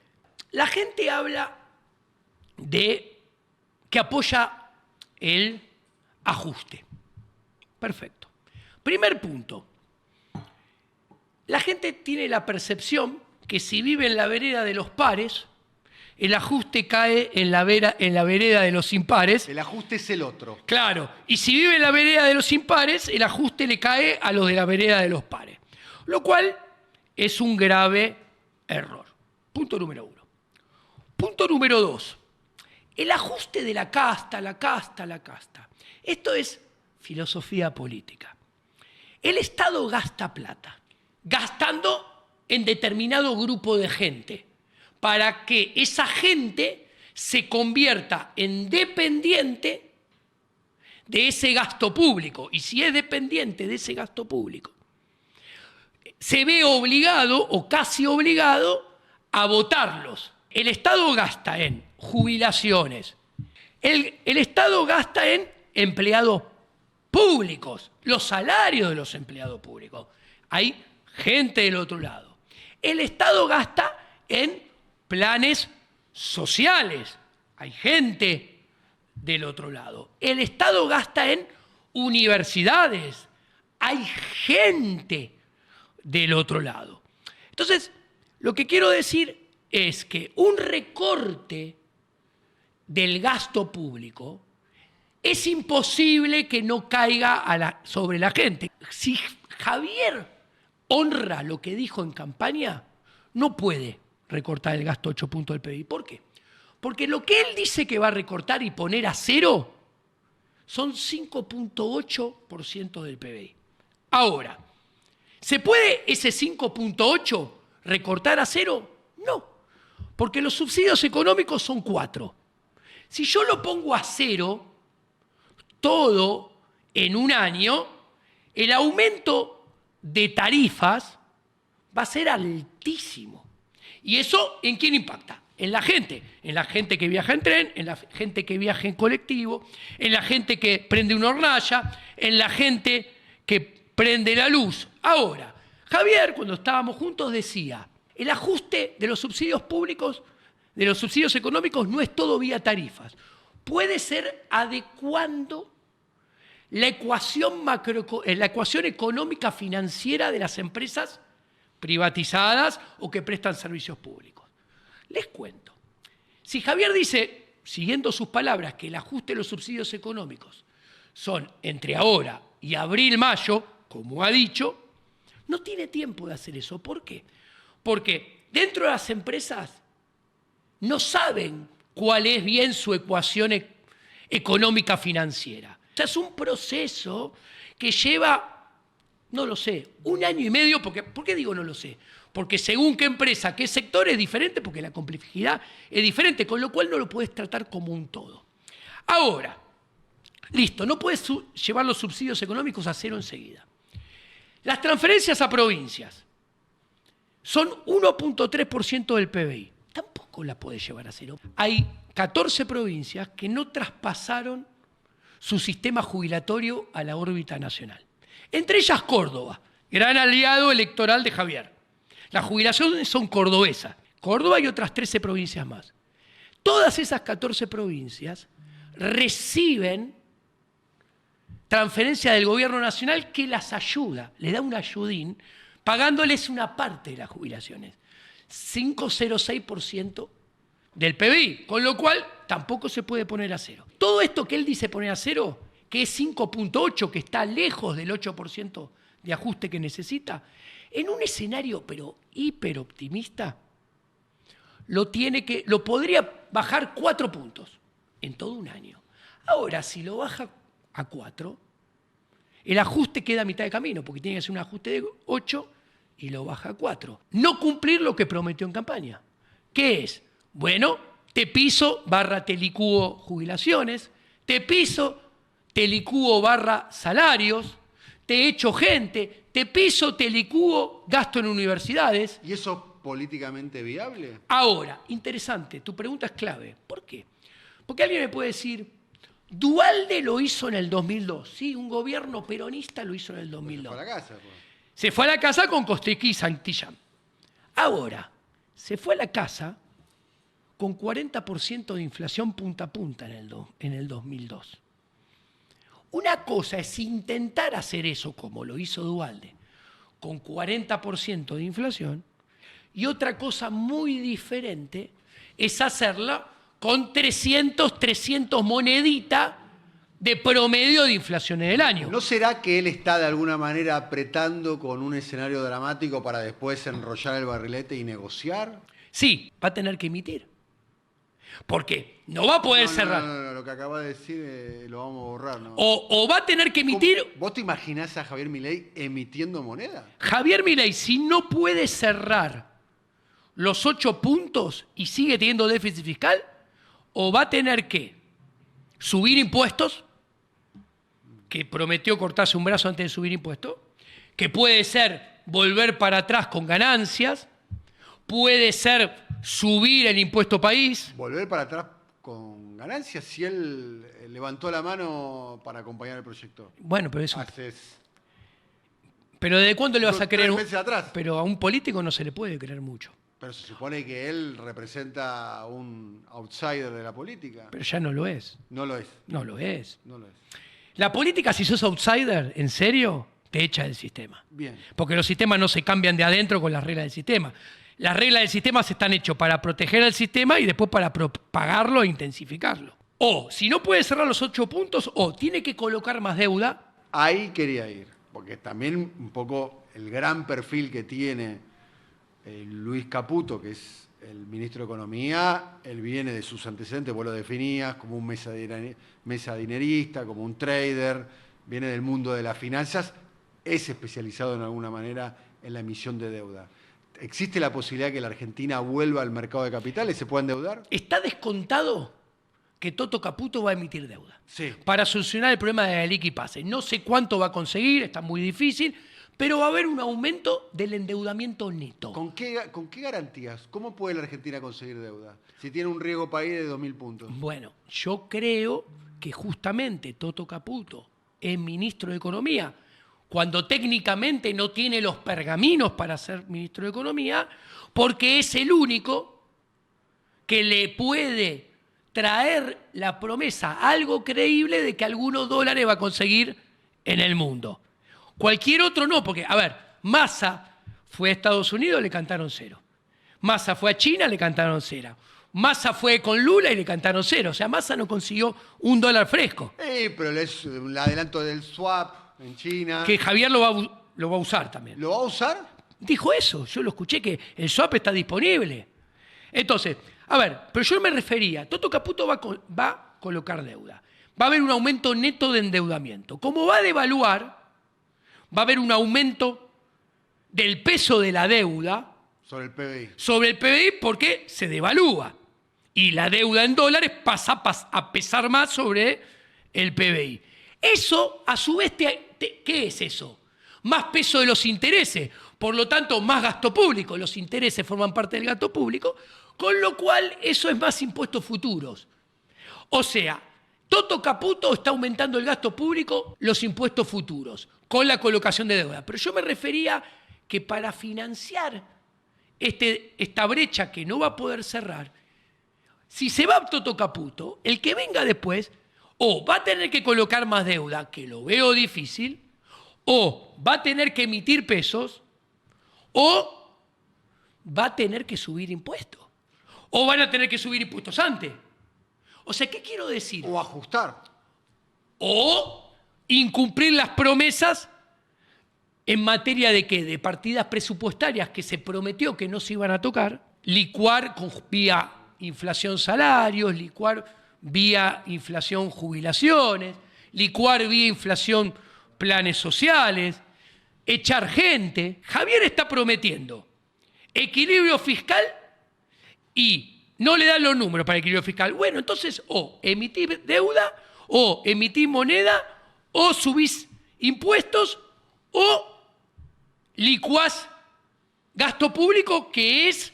La gente habla de que apoya el ajuste. Perfecto. Primer punto. La gente tiene la percepción que si vive en la vereda de los pares, el ajuste cae en la vereda de los impares. El ajuste es el otro. Claro. Y si vive en la vereda de los impares, el ajuste le cae a los de la vereda de los pares. Lo cual es un grave error. Punto número 1. Punto número 2. El ajuste de la casta. Esto es filosofía política. El Estado gasta plata, gastando en determinado grupo de gente, para que esa gente se convierta en dependiente de ese gasto público. Y si es dependiente de ese gasto público, se ve obligado o casi obligado a votarlos. El Estado gasta en jubilaciones, el Estado gasta en empleados públicos, los salarios de los empleados públicos. Hay gente del otro lado. El Estado gasta en planes sociales. Hay gente del otro lado. El Estado gasta en universidades. Hay gente del otro lado. Entonces, lo que quiero decir es que un recorte del gasto público es imposible que no caiga sobre la gente. Si Javier honra lo que dijo en campaña, no puede recortar el gasto 8 puntos del PBI. ¿Por qué? Porque lo que él dice que va a recortar y poner a cero son 5.8% del PBI. Ahora, ¿se puede ese 5.8 recortar a cero? No, porque los subsidios económicos son 4. Si yo lo pongo a cero, todo en un año, el aumento de tarifas va a ser altísimo. ¿Y eso en quién impacta? En la gente que viaja en tren, en la gente que viaja en colectivo, en la gente que prende una hornalla, en la gente que prende la luz. Ahora, Javier, cuando estábamos juntos, decía, el ajuste de los subsidios públicos, de los subsidios económicos, no es todo vía tarifas. Puede ser adecuando la ecuación económica financiera de las empresas privatizadas o que prestan servicios públicos. Les cuento. Si Javier dice, siguiendo sus palabras, que el ajuste de los subsidios económicos son entre ahora y abril-mayo, como ha dicho, no tiene tiempo de hacer eso. ¿Por qué? Porque dentro de las empresas no saben cuál es bien su ecuación económica financiera. O sea, es un proceso que lleva, no lo sé, 1 año y medio. ¿Por qué digo no lo sé? Porque según qué empresa, qué sector es diferente, porque la complejidad es diferente, con lo cual no lo puedes tratar como un todo. Ahora, listo, no puedes llevar los subsidios económicos a cero enseguida. Las transferencias a provincias son 1.3% del PBI. Tampoco la puedes llevar a cero. Hay 14 provincias que no traspasaron su sistema jubilatorio a la órbita nacional. Entre ellas Córdoba, gran aliado electoral de Javier. Las jubilaciones son cordobesas. Córdoba y otras 13 provincias más. Todas esas 14 provincias reciben transferencia del gobierno nacional que las ayuda, le da un ayudín, pagándoles una parte de las jubilaciones. 5,06% del PBI, con lo cual tampoco se puede poner a cero. Todo esto que él dice poner a cero, que es 5,8%, que está lejos del 8% de ajuste que necesita, en un escenario pero hiper optimista, lo podría bajar 4 puntos en todo un año. Ahora, si lo baja a 4, el ajuste queda a mitad de camino, porque tiene que ser un ajuste de 8 y lo baja a 4. No cumplir lo que prometió en campaña. ¿Qué es? Bueno, te piso / te licúo jubilaciones, te piso, te licúo / salarios, te echo gente, te piso, te licúo gasto en universidades. ¿Y eso políticamente viable? Ahora, interesante, tu pregunta es clave. ¿Por qué? Porque alguien me puede decir, Duhalde lo hizo en el 2002. Sí, un gobierno peronista lo hizo en el 2002. Se fue a la casa, pues. Se fue a la casa con Costequi y Santillán. Ahora, se fue a la casa con 40% de inflación punta a punta en el 2002. Una cosa es intentar hacer eso como lo hizo Duhalde, con 40% de inflación, y otra cosa muy diferente es hacerla con 300 monedita de promedio de inflación en el año. ¿No será que él está de alguna manera apretando con un escenario dramático para después enrollar el barrilete y negociar? Sí, va a tener que emitir. Porque no va a poder cerrar. No, lo que acaba de decir lo vamos a borrar, ¿no? O va a tener que emitir. ¿Vos te imaginás a Javier Milei emitiendo moneda? Javier Milei, si no puede cerrar los 8 puntos y sigue teniendo déficit fiscal, o va a tener que subir impuestos, que prometió cortarse un brazo antes de subir impuestos, que puede ser volver para atrás con ganancias, puede ser subir el impuesto país. Volver para atrás con ganancias si él levantó la mano para acompañar el proyecto. Bueno, pero eso. Pero ¿desde cuándo le vas a creer? 3 meses atrás. Pero a un político no se le puede creer mucho. Pero se supone que él representa a un outsider de la política. Pero ya no lo es. No lo es. No lo es. No lo es. La política, si sos outsider, en serio, te echa del sistema. Bien. Porque los sistemas no se cambian de adentro con las reglas del sistema. Las reglas del sistema se están hechas para proteger al sistema y después para propagarlo e intensificarlo. O, si no puede cerrar los 8 puntos, o tiene que colocar más deuda. Ahí quería ir, porque también un poco el gran perfil que tiene Luis Caputo, que es el ministro de Economía, él viene de sus antecedentes, vos lo definías como un mesa dinerista, como un trader, viene del mundo de las finanzas, es especializado en alguna manera en la emisión de deuda. ¿Existe la posibilidad que la Argentina vuelva al mercado de capitales y se pueda endeudar? Está descontado que Toto Caputo va a emitir deuda. Sí. Para solucionar el problema de la liqui pase. No sé cuánto va a conseguir, está muy difícil, pero va a haber un aumento del endeudamiento neto. ¿Con qué garantías? ¿Cómo puede la Argentina conseguir deuda si tiene un riesgo país de 2.000 puntos? Bueno, yo creo que justamente Toto Caputo es ministro de Economía, cuando técnicamente no tiene los pergaminos para ser ministro de Economía, porque es el único que le puede traer la promesa, algo creíble, de que algunos dólares va a conseguir en el mundo. Cualquier otro no, porque, a ver, Massa fue a Estados Unidos, le cantaron 0. Massa fue a China, le cantaron 0. Massa fue con Lula y le cantaron 0. O sea, Massa no consiguió $1 fresco. Pero es el adelanto del swap en China. Que Javier lo va a usar también. ¿Lo va a usar? Dijo eso, yo lo escuché, que el swap está disponible. Entonces, a ver, pero yo me refería, Toto Caputo va a colocar deuda. Va a haber un aumento neto de endeudamiento. Como va a devaluar, va a haber un aumento del peso de la deuda sobre el PBI. Sobre el PBI porque se devalúa. Y la deuda en dólares pasa a pesar más sobre el PBI. Eso, a su vez, ¿qué es eso? Más peso de los intereses. Por lo tanto, más gasto público. Los intereses forman parte del gasto público, con lo cual eso es más impuestos futuros. O sea, Toto Caputo está aumentando el gasto público, los impuestos futuros, con la colocación de deuda. Pero yo me refería que para financiar esta brecha que no va a poder cerrar, si se va Toto Caputo, el que venga después o va a tener que colocar más deuda, que lo veo difícil, o va a tener que emitir pesos, o va a tener que subir impuestos. O van a tener que subir impuestos antes. O sea, ¿qué quiero decir? O ajustar. O incumplir las promesas en materia de ¿qué? De partidas presupuestarias que se prometió que no se iban a tocar, licuar vía inflación salarios, licuar vía inflación jubilaciones, licuar vía inflación planes sociales, echar gente. Javier está prometiendo equilibrio fiscal y no le dan los números para el equilibrio fiscal. Bueno, entonces o emitís deuda, o emitís moneda, o subís impuestos, o licuás gasto público, que es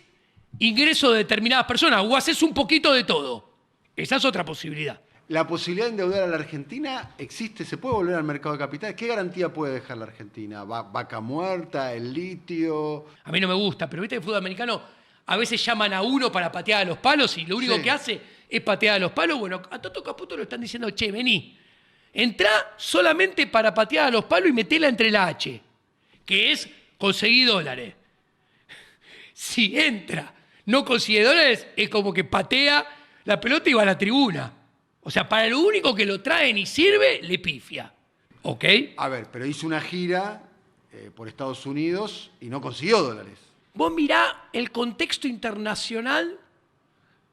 ingreso de determinadas personas, o haces un poquito de todo. Esa es otra posibilidad. ¿La posibilidad de endeudar a la Argentina existe? ¿Se puede volver al mercado de capitales? ¿Qué garantía puede dejar la Argentina? ¿Vaca muerta? ¿El litio? A mí no me gusta, pero viste que el fútbol americano a veces llaman a uno para patear a los palos y lo único que hace es patear a los palos. Bueno, a Toto Caputo lo están diciendo, che, vení, entrá solamente para patear a los palos y metela entre la H, que es conseguir dólares. Si entra, no consigue dólares, es como que patea la pelota y va a la tribuna. O sea, para lo único que lo traen y sirve, le pifia. ¿Ok? A ver, pero hizo una gira por Estados Unidos y no consiguió dólares. Vos mirá el contexto internacional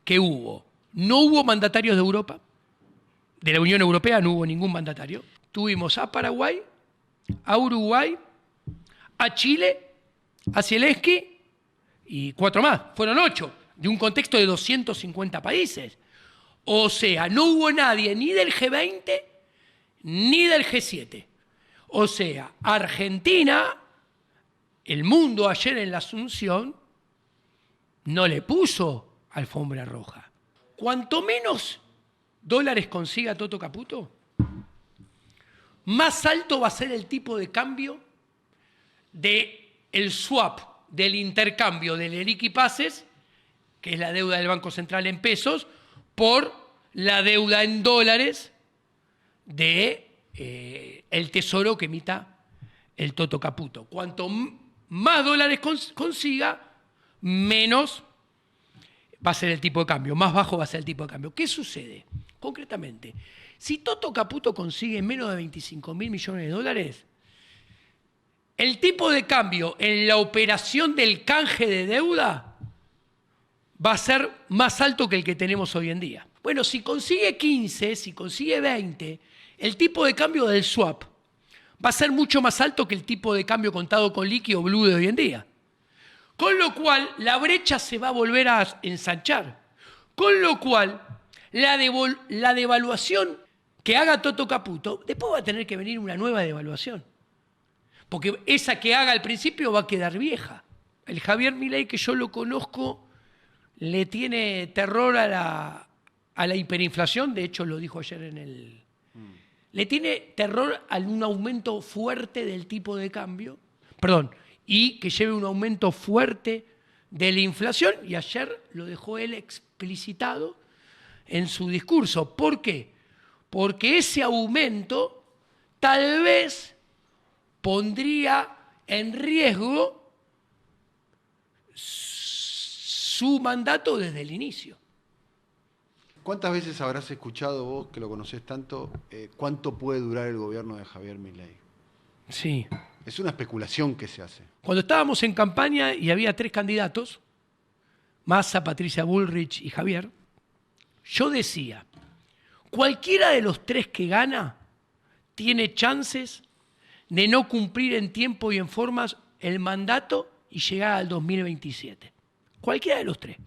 que hubo. No hubo mandatarios de Europa. De la Unión Europea no hubo ningún mandatario. Tuvimos a Paraguay, a Uruguay, a Chile, a Zelensky y 4 más. Fueron 8, de un contexto de 250 países. O sea, no hubo nadie ni del G20 ni del G7. O sea, Argentina, el mundo ayer en la Asunción, no le puso alfombra roja. Cuanto menos dólares consiga Toto Caputo, más alto va a ser el tipo de cambio del swap, del intercambio del liqui pases, que es la deuda del Banco Central en pesos, por la deuda en dólares de el tesoro que emita el Toto Caputo. Cuanto más dólares consiga, menos va a ser el tipo de cambio, más bajo va a ser el tipo de cambio. ¿Qué sucede? Concretamente, si Toto Caputo consigue menos de 25.000 millones de dólares, el tipo de cambio en la operación del canje de deuda va a ser más alto que el que tenemos hoy en día. Bueno, si consigue 15, si consigue 20, el tipo de cambio del swap va a ser mucho más alto que el tipo de cambio contado con liqui o blue de hoy en día. Con lo cual, la brecha se va a volver a ensanchar. Con lo cual, la devaluación que haga Toto Caputo, después va a tener que venir una nueva devaluación. Porque esa que haga al principio va a quedar vieja. El Javier Milei, que yo lo conozco, le tiene terror a la hiperinflación. De hecho, lo dijo ayer en el... Le tiene terror a un aumento fuerte del tipo de cambio. Perdón, y que lleve un aumento fuerte de la inflación. Y ayer lo dejó él explicitado en su discurso. ¿Por qué? Porque ese aumento tal vez pondría en riesgo su mandato desde el inicio. ¿Cuántas veces habrás escuchado vos, que lo conocés tanto, cuánto puede durar el gobierno de Javier Milei? Sí. Es una especulación que se hace. Cuando estábamos en campaña y había 3 candidatos, Massa, Patricia Bullrich y Javier, yo decía, cualquiera de los 3 que gana tiene chances de no cumplir en tiempo y en formas el mandato y llegar al 2027. Cualquiera de los 3.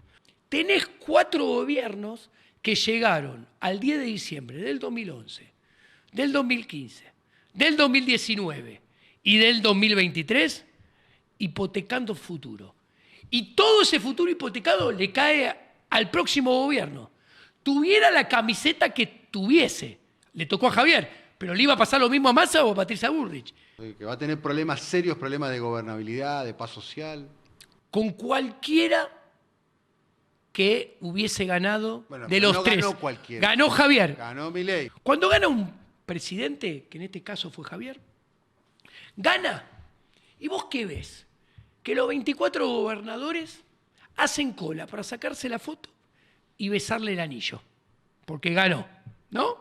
Tenés 4 gobiernos que llegaron al 10 de diciembre del 2011, del 2015, del 2019 y del 2023 hipotecando futuro. Y todo ese futuro hipotecado le cae al próximo gobierno. Tuviera la camiseta que tuviese. Le tocó a Javier, pero le iba a pasar lo mismo a Massa o a Patricia Bullrich. Que va a tener problemas serios, problemas de gobernabilidad, de paz social. Con cualquiera que hubiese ganado Bueno, de pero los no 3. ganó cualquiera. Ganó Javier. Ganó Milei. Cuando gana un presidente, que en este caso fue Javier, gana. ¿Y vos qué ves? Que los 24 gobernadores hacen cola para sacarse la foto y besarle el anillo. Porque ganó, ¿no?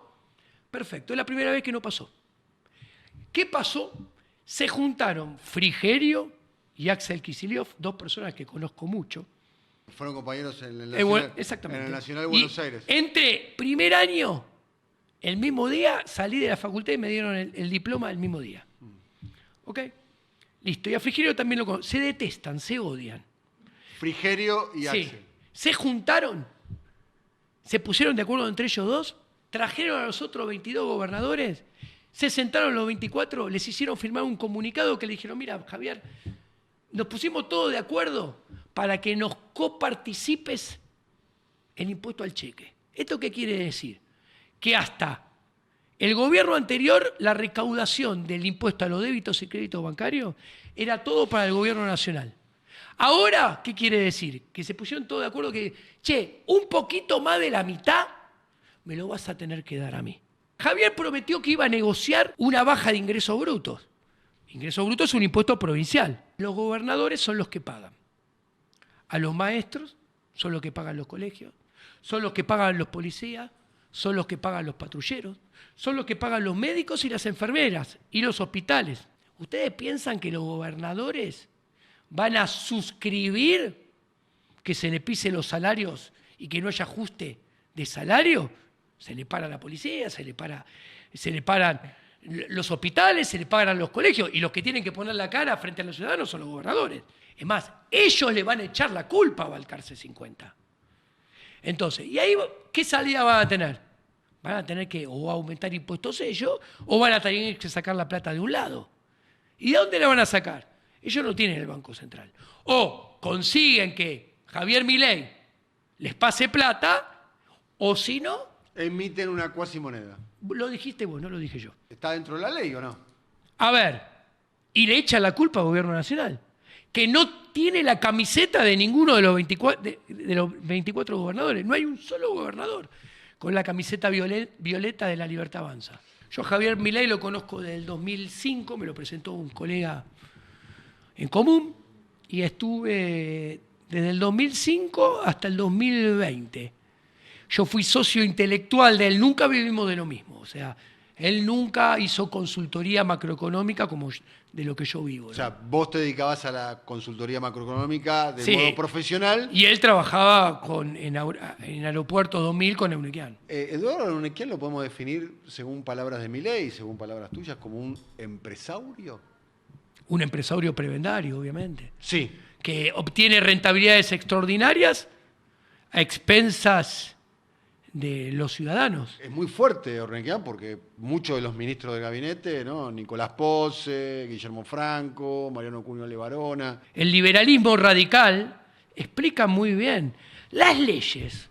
Perfecto, es la primera vez que no pasó. ¿Qué pasó? Se juntaron Frigerio y Axel Kicillof, 2 personas que conozco mucho. Fueron compañeros en el Nacional, exactamente. En el Nacional de Buenos Aires. Entre primer año, el mismo día, salí de la facultad y me dieron el diploma el mismo día. ¿Ok? Listo. Y a Frigerio también lo conozco. Se detestan, se odian. Frigerio y Axel. Se juntaron, se pusieron de acuerdo entre ellos 2, trajeron a los otros 22 gobernadores, se sentaron los 24, les hicieron firmar un comunicado que le dijeron, mira, Javier, nos pusimos todos de acuerdo para que nos coparticipes el impuesto al cheque. ¿Esto qué quiere decir? Que hasta el gobierno anterior, la recaudación del impuesto a los débitos y créditos bancarios era todo para el gobierno nacional. Ahora, ¿qué quiere decir? Que se pusieron todos de acuerdo que, che, un poquito más de la mitad me lo vas a tener que dar a mí. Javier prometió que iba a negociar una baja de ingresos brutos. Ingresos brutos es un impuesto provincial. Los gobernadores son los que pagan. A los maestros son los que pagan los colegios, son los que pagan los policías, son los que pagan los patrulleros, son los que pagan los médicos y las enfermeras y los hospitales. ¿Ustedes piensan que los gobernadores van a suscribir que se le pisen los salarios y que no haya ajuste de salario? Se le para la policía, se le paran los hospitales, se le pagan los colegios, y los que tienen que poner la cara frente a los ciudadanos son los gobernadores. Es más, ellos le van a echar la culpa a Balcarce 50. Entonces, ¿y ahí qué salida van a tener? Van a tener que o aumentar impuestos ellos o van a tener que sacar la plata de un lado. ¿Y de dónde la van a sacar? Ellos no tienen el Banco Central. O consiguen que Javier Milei les pase plata, o si no... Emiten una cuasimoneda. Lo dijiste vos, no lo dije yo. ¿Está dentro de la ley o no? A ver, y le echan la culpa al gobierno nacional, que no tiene la camiseta de ninguno de los 24 gobernadores. No hay un solo gobernador con la camiseta violeta de La Libertad Avanza. Yo a Javier Milei lo conozco desde el 2005, me lo presentó un colega en común, y estuve desde el 2005 hasta el 2020. Yo fui socio intelectual de él, nunca vivimos de lo mismo. O sea, él nunca hizo consultoría macroeconómica como de lo que yo vivo, ¿no? O sea, vos te dedicabas a la consultoría macroeconómica de modo profesional. Y él trabajaba en Aeropuerto 2000 con Euneikian. Eduardo Euneikian lo podemos definir, según palabras de Milei, según palabras tuyas, como un empresario. Un empresario prebendario, obviamente. Sí. que obtiene rentabilidades extraordinarias a expensas de los ciudadanos. Es muy fuerte Ornequian porque muchos de los ministros del gabinete, ¿no? Nicolás Pose, Guillermo Franco, Mariano Cuño Levarona. El liberalismo radical explica muy bien. Las leyes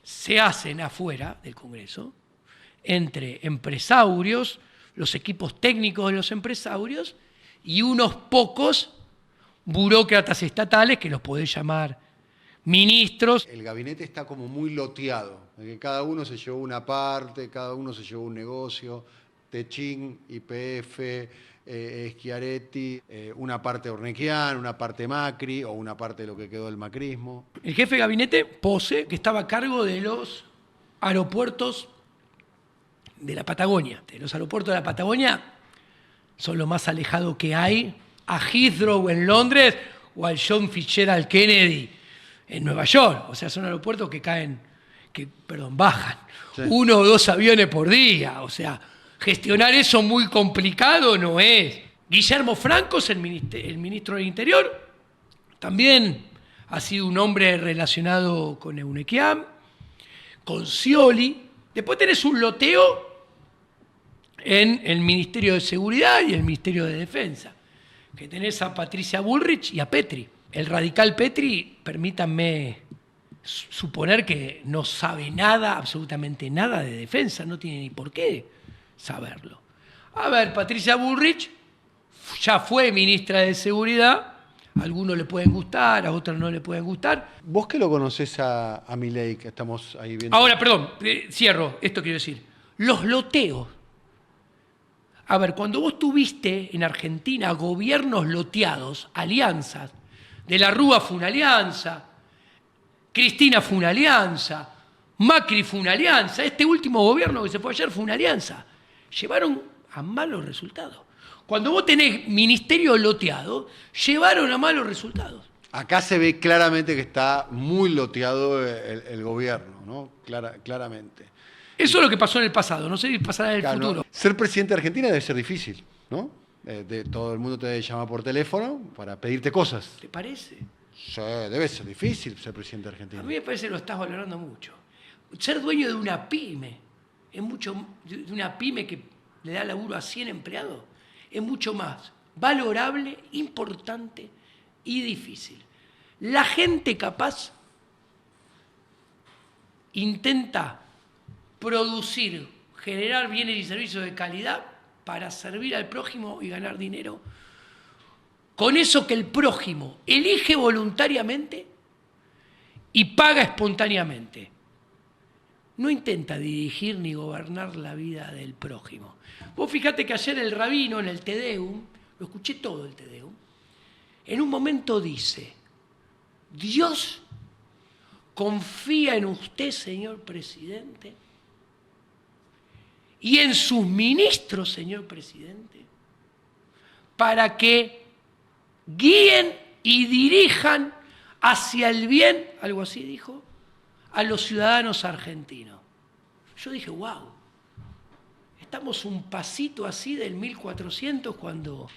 se hacen afuera del Congreso, entre empresarios, los equipos técnicos de los empresarios y unos pocos burócratas estatales que los podés llamar ministros. El gabinete está como muy loteado, que cada uno se llevó una parte, cada uno se llevó un negocio, Techín, YPF, Schiaretti, una parte Ornequian, una parte Macri o una parte de lo que quedó del macrismo. El jefe de gabinete, Pose, que estaba a cargo de los aeropuertos de la Patagonia. Los aeropuertos de la Patagonia son lo más alejado que hay a Heathrow en Londres o al John Fitzgerald Kennedy en Nueva York. O sea, son aeropuertos que bajan 1 o 2 aviones por día. O sea, gestionar eso muy complicado no es. Guillermo Franco es el ministro del Interior. También ha sido un hombre relacionado con Euneikian, con Scioli. Después tenés un loteo en el Ministerio de Seguridad y el Ministerio de Defensa, que tenés a Patricia Bullrich y a Petri. El radical Petri, permítanme suponer que no sabe nada, absolutamente nada de defensa, no tiene ni por qué saberlo. A ver, Patricia Bullrich ya fue ministra de Seguridad, a algunos le pueden gustar, a otros no le pueden gustar. Vos que lo conocés a Milei, que estamos ahí viendo. Ahora, perdón, cierro, esto quiero decir. Los loteos. A ver, cuando vos tuviste en Argentina gobiernos loteados, alianzas, De la Rúa fue una alianza, Cristina fue una alianza, Macri fue una alianza, este último gobierno que se fue ayer fue una alianza. Llevaron a malos resultados. Cuando vos tenés ministerio loteado, llevaron a malos resultados. Acá se ve claramente que está muy loteado el gobierno, ¿no? Claramente. Eso es lo que pasó en el pasado, no sé si pasará en el futuro. No. Ser presidente de Argentina debe ser difícil, ¿no? Todo el mundo te debe llamar por teléfono para pedirte cosas. ¿Te parece? Sí, debe ser difícil ser presidente de Argentina. A mí me parece que lo estás valorando mucho. Ser dueño de una pyme, de una pyme que le da laburo a 100 empleados, es mucho más valorable, importante y difícil. La gente capaz intenta producir, generar bienes y servicios de calidad para servir al prójimo y ganar dinero. Con eso que el prójimo elige voluntariamente y paga espontáneamente. No intenta dirigir ni gobernar la vida del prójimo. Vos fíjate que ayer el rabino en el Te Deum, lo escuché todo el Te Deum, en un momento dice: Dios confía en usted, señor presidente, y en sus ministros, señor presidente, para que guíen y dirijan hacia el bien, algo así dijo, a los ciudadanos argentinos. Yo dije, wow, estamos un pasito así del 1400 cuando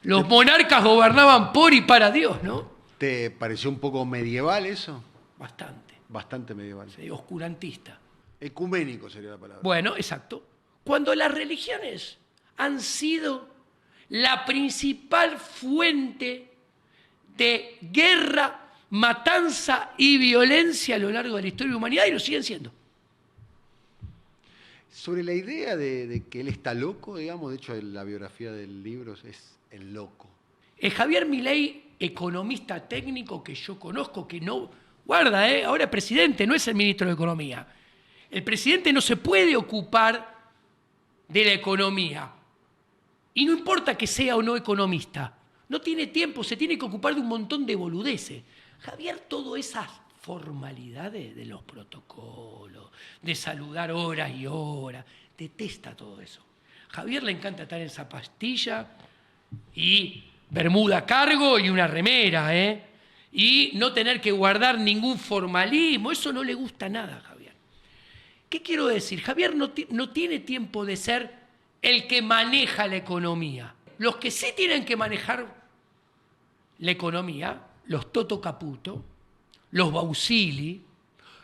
los monarcas gobernaban por y para Dios, ¿no? ¿Te pareció un poco medieval eso? Bastante. Bastante medieval. Sí, oscurantista. Ecuménico sería la palabra. Bueno, exacto. Cuando las religiones han sido la principal fuente de guerra, matanza y violencia a lo largo de la historia de la humanidad, y lo siguen siendo. Sobre la idea de que él está loco, digamos, de hecho la biografía del libro es El Loco. Javier Milei, economista técnico que yo conozco, que no... Guarda, ahora es presidente, no es el ministro de Economía. El presidente no se puede ocupar de la economía. Y no importa que sea o no economista. No tiene tiempo, se tiene que ocupar de un montón de boludeces. Javier, todas esas formalidades de los protocolos, de saludar horas y horas, detesta todo eso. Javier le encanta estar en zapatilla y bermuda a cargo y una remera, y no tener que guardar ningún formalismo. Eso no le gusta nada a Javier. ¿Qué quiero decir? Javier no tiene tiempo de ser el que maneja la economía. Los que sí tienen que manejar la economía los Toto Caputo, los Bausili,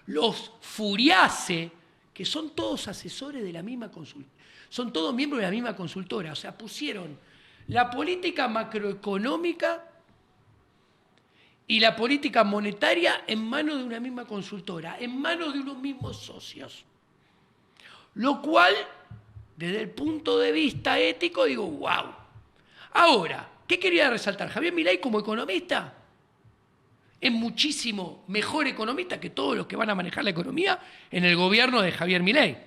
los Furiase, que son todos asesores de la misma consultora, son todos miembros de la misma consultora, o sea, pusieron la política macroeconómica y la política monetaria en manos de una misma consultora, en manos de unos mismos socios. Lo cual, desde el punto de vista ético, digo, wow. Ahora, ¿qué quería resaltar? Javier Milei como economista es muchísimo mejor economista que todos los que van a manejar la economía en el gobierno de Javier Milei.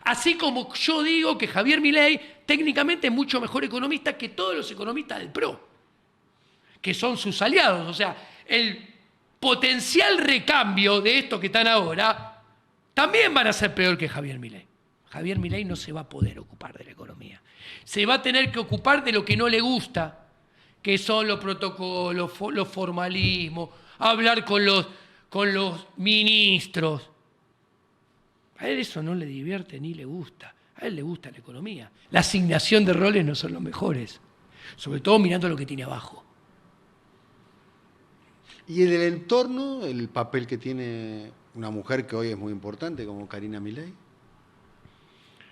Así como yo digo que Javier Milei técnicamente es mucho mejor economista que todos los economistas del PRO, que son sus aliados. O sea, el potencial recambio de estos que están ahora también van a ser peor que Javier Milei. Javier Milei no se va a poder ocupar de la economía. Se va a tener que ocupar de lo que no le gusta, que son los protocolos, los formalismos, hablar con los ministros. A él eso no le divierte ni le gusta. A él le gusta la economía. La asignación de roles no son los mejores. Sobre todo mirando lo que tiene abajo. Y en el entorno, el papel que tiene una mujer que hoy es muy importante, como Karina Milei.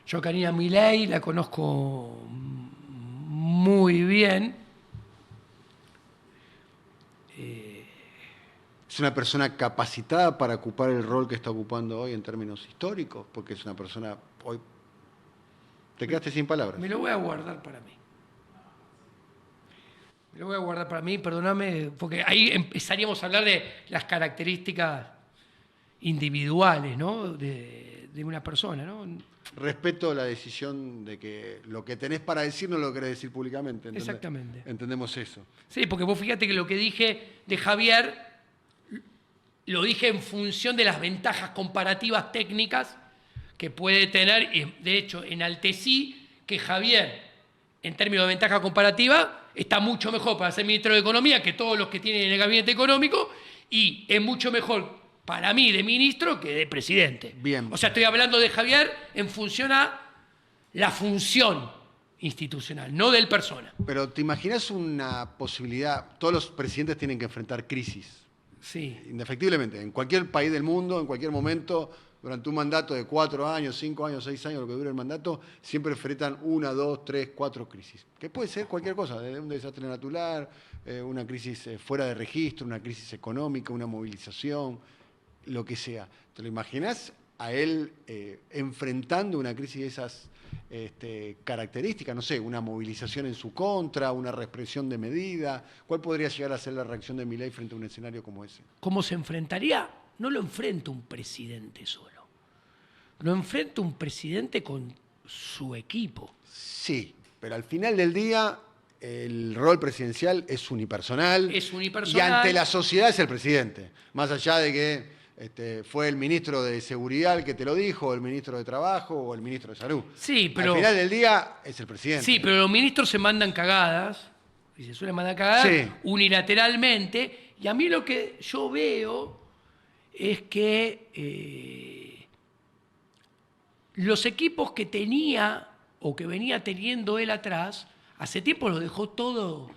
Yo a Karina Milei la conozco muy bien. Es una persona capacitada para ocupar el rol que está ocupando hoy en términos históricos, porque es una persona hoy... Te quedaste sin palabras. Me lo voy a guardar para mí. Perdóname, porque ahí empezaríamos a hablar de las características individuales, ¿no? de una persona, ¿no? Respeto la decisión de que lo que tenés para decir no lo querés decir públicamente. Exactamente. Entendemos eso. Sí, porque vos fíjate que lo que dije de Javier, lo dije en función de las ventajas comparativas técnicas que puede tener, y de hecho enaltecí que Javier, en términos de ventaja comparativa, está mucho mejor para ser ministro de Economía que todos los que tienen en el gabinete económico, y es mucho mejor para mí de ministro que de presidente. Bien. O sea, estoy hablando de Javier en función a la función institucional, no del persona. Pero ¿te imaginas una posibilidad? Todos los presidentes tienen que enfrentar crisis. Sí. Indefectiblemente. En cualquier país del mundo, en cualquier momento, durante un mandato de 4 años, 5 años, 6 años, lo que dure el mandato, siempre enfrentan 1, 2, 3, 4 crisis. Que puede ser cualquier cosa, desde un desastre natural, una crisis fuera de registro, una crisis económica, una movilización, lo que sea. ¿Te lo imaginas a él enfrentando una crisis de esas características? No sé, una movilización en su contra, una represión de medida. ¿Cuál podría llegar a ser la reacción de Milei frente a un escenario como ese? ¿Cómo se enfrentaría? No lo enfrenta un presidente solo. Lo enfrenta un presidente con su equipo. Sí, pero al final del día el rol presidencial es unipersonal. Es unipersonal. Y ante la sociedad es el presidente. Más allá de que fue el ministro de Seguridad el que te lo dijo, o el ministro de Trabajo, o el ministro de Salud. Sí, pero... Al final del día es el presidente. Sí, pero los ministros se mandan cagadas, y se suelen mandar cagadas Sí. unilateralmente, y a mí lo que yo veo es que los equipos que tenía o que venía teniendo él atrás, hace tiempo lo dejó todo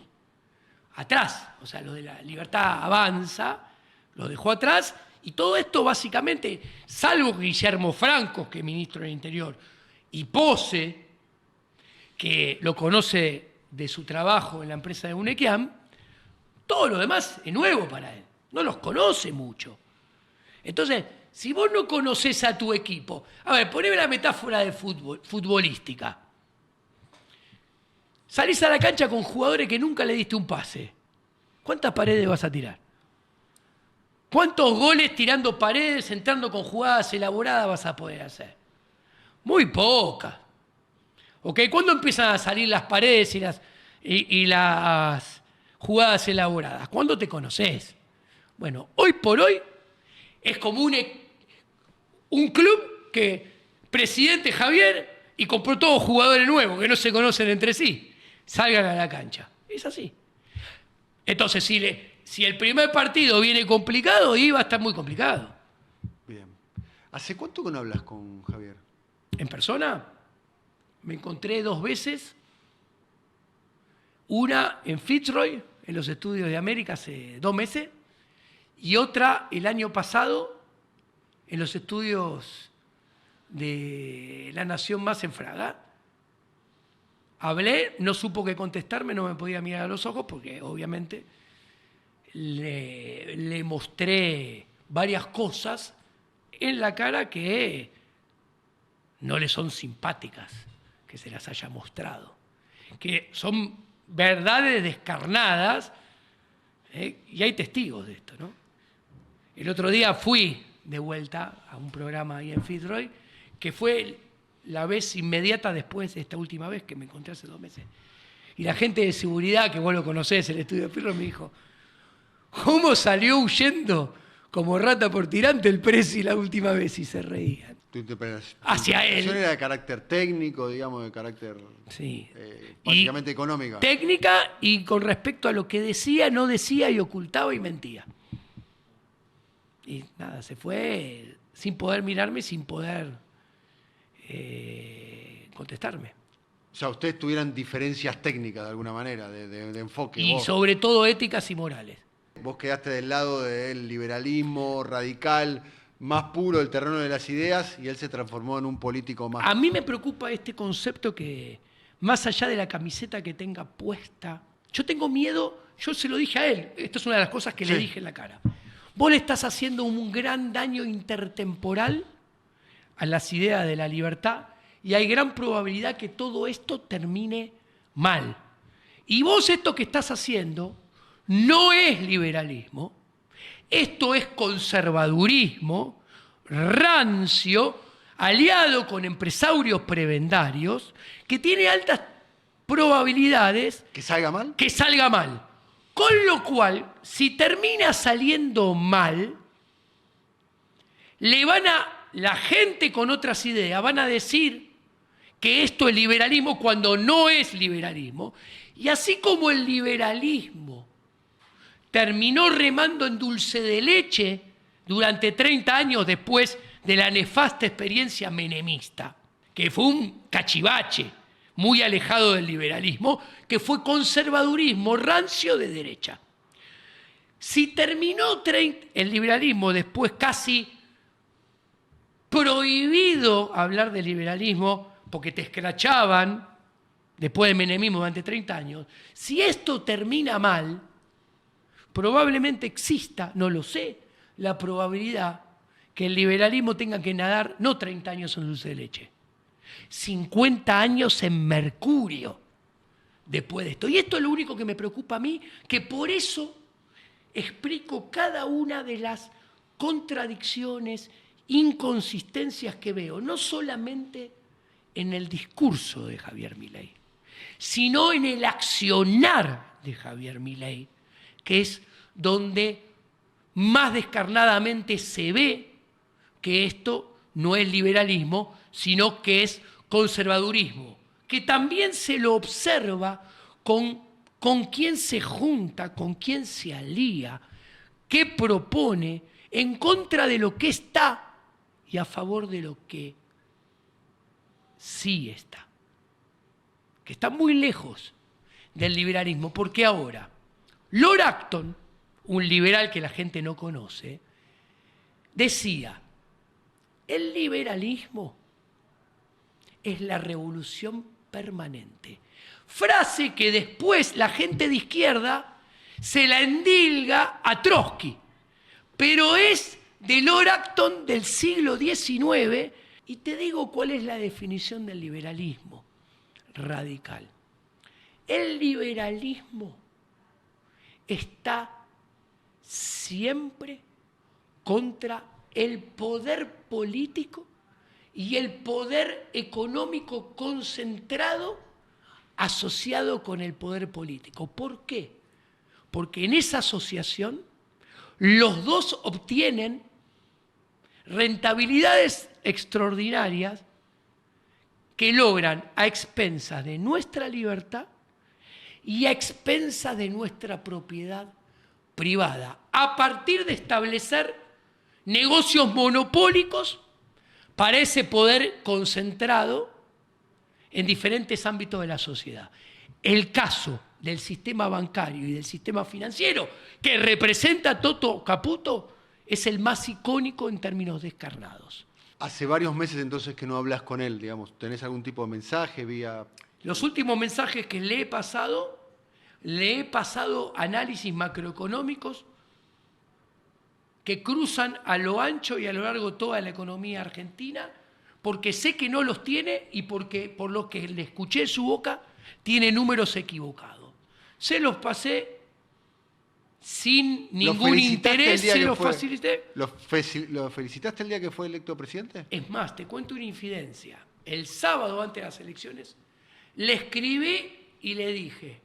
atrás. O sea, lo de la Libertad Avanza lo dejó atrás, y todo esto básicamente, salvo Guillermo Franco, que es ministro del Interior, y Pose, que lo conoce de su trabajo en la empresa de Unequiam, todo lo demás es nuevo para él. No los conoce mucho. Entonces, si vos no conocés a tu equipo, a ver, poneme la metáfora de futbolística. Salís a la cancha con jugadores que nunca le diste un pase. ¿Cuántas paredes vas a tirar? ¿Cuántos goles tirando paredes, entrando con jugadas elaboradas vas a poder hacer? Muy pocas. ¿Ok? ¿Cuándo empiezan a salir las paredes y las jugadas elaboradas? ¿Cuándo te conoces? Bueno, hoy por hoy es como un club que presidente Javier y compró todos jugadores nuevos que no se conocen entre sí. Salgan a la cancha. Es así. Entonces, si el primer partido viene complicado, va a estar muy complicado. Bien. ¿Hace cuánto que no hablas con Javier? ¿En persona? Me encontré 2 veces. Una en Fitzroy, en los estudios de América, hace 2 meses. y otra el año pasado en los estudios de La Nación Más en Fraga. Hablé, no supo qué contestarme, no me podía mirar a los ojos porque obviamente le mostré varias cosas en la cara que no le son simpáticas que se las haya mostrado, que son verdades descarnadas, y hay testigos de esto, ¿no? El otro día fui de vuelta a un programa ahí en Fitzroy, que fue la vez inmediata después de esta última vez que me encontré hace 2 meses. Y la gente de seguridad, que vos lo conocés, el estudio de Fitzroy, me dijo, ¿cómo salió huyendo como rata por tirante el Presi la última vez? Y se reían. Tu interpretación Hacia él. era de carácter técnico, digamos, de carácter básicamente económica. Técnica y con respecto a lo que decía, no decía y ocultaba y mentía. Y nada, se fue sin poder mirarme, sin poder contestarme. O sea, ustedes tuvieran diferencias técnicas de alguna manera, de enfoque. Y sobre todo éticas y morales. Vos quedaste del lado del liberalismo radical, más puro del terreno de las ideas, y él se transformó en un político más... A mí me preocupa este concepto que, más allá de la camiseta que tenga puesta, yo tengo miedo, yo se lo dije a él, esto es una de las cosas que le dije en la cara. Vos le estás haciendo un gran daño intertemporal a las ideas de la libertad y hay gran probabilidad que todo esto termine mal. Y vos esto que estás haciendo no es liberalismo, esto es conservadurismo, rancio, aliado con empresarios prebendarios, que tiene altas probabilidades... ¿Que salga mal? Que salga mal. Con lo cual, si termina saliendo mal, la gente con otras ideas van a decir que esto es liberalismo cuando no es liberalismo. Y así como el liberalismo terminó remando en dulce de leche durante 30 años después de la nefasta experiencia menemista, que fue un cachivache muy alejado del liberalismo, que fue conservadurismo rancio de derecha. Si terminó el liberalismo después casi prohibido hablar de liberalismo porque te escrachaban después del menemismo durante 30 años, si esto termina mal, probablemente exista, no lo sé, la probabilidad que el liberalismo tenga que nadar no 30 años en dulce de leche, 50 años en mercurio después de esto. Y esto es lo único que me preocupa a mí, que por eso explico cada una de las contradicciones, inconsistencias que veo, no solamente en el discurso de Javier Milei, sino en el accionar de Javier Milei, que es donde más descarnadamente se ve que esto no es liberalismo, sino que es conservadurismo, que también se lo observa con quién se junta, con quién se alía, qué propone en contra de lo que está y a favor de lo que sí está, que está muy lejos del liberalismo, porque ahora Lord Acton, un liberal que la gente no conoce, decía, el liberalismo es la revolución permanente. Frase que después la gente de izquierda se la endilga a Trotsky, pero es de Lord Acton del siglo XIX, y te digo cuál es la definición del liberalismo radical. El liberalismo está siempre contra el poder político y el poder económico concentrado asociado con el poder político. ¿Por qué? Porque en esa asociación los dos obtienen rentabilidades extraordinarias que logran a expensas de nuestra libertad y a expensas de nuestra propiedad privada, a partir de establecer negocios monopólicos para ese poder concentrado en diferentes ámbitos de la sociedad. El caso del sistema bancario y del sistema financiero, que representa a Toto Caputo, es el más icónico en términos descarnados. Hace varios meses entonces que no hablas con él, digamos. ¿Tenés algún tipo de mensaje vía...? Los últimos mensajes que le he pasado análisis macroeconómicos que cruzan a lo ancho y a lo largo toda la economía argentina, porque sé que no los tiene y porque, por lo que le escuché en su boca, tiene números equivocados. Se los pasé sin ningún interés, se los facilité. ¿Lo felicitaste el día que fue electo presidente? Es más, te cuento una infidencia. El sábado antes de las elecciones, le escribí y le dije,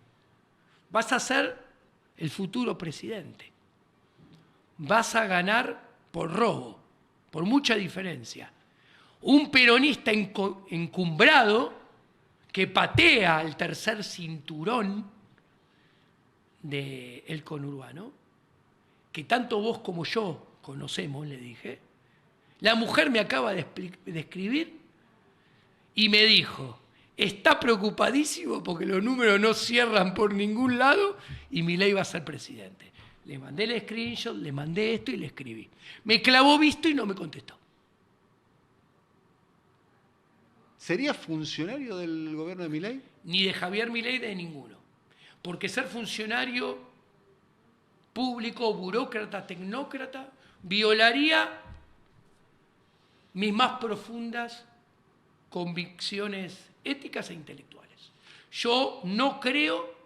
vas a ser el futuro presidente. Vas a ganar por robo, por mucha diferencia. Un peronista encumbrado que patea al tercer cinturón del conurbano, que tanto vos como yo conocemos, le dije. La mujer me acaba de escribir y me dijo, está preocupadísimo porque los números no cierran por ningún lado y Milei va a ser presidente. Le mandé el screenshot, le mandé esto y le escribí. Me clavó visto y no me contestó. ¿Sería funcionario del gobierno de Milei? Ni de Javier Milei, de ninguno. Porque ser funcionario público, burócrata, tecnócrata, violaría mis más profundas convicciones éticas e intelectuales. Yo no creo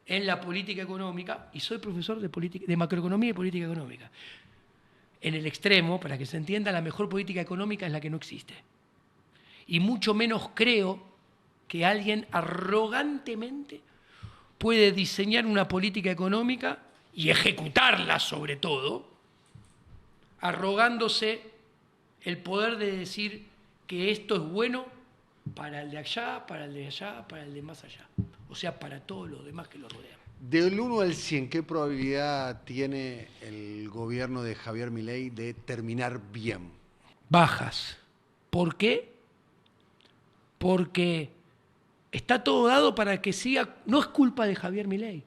en la política económica y soy profesor de macroeconomía y política económica. En el extremo, para que se entienda, la mejor política económica es la que no existe. Y mucho menos creo que alguien arrogantemente puede diseñar una política económica y ejecutarla sobre todo, arrogándose el poder de decir que esto es bueno para el de allá, para el de allá, para el de más allá. O sea, para todos los demás que lo rodean. Del 1 al 100, ¿qué probabilidad tiene el gobierno de Javier Milei de terminar bien? Bajas. ¿Por qué? Porque está todo dado para que siga, no es culpa de Javier Milei,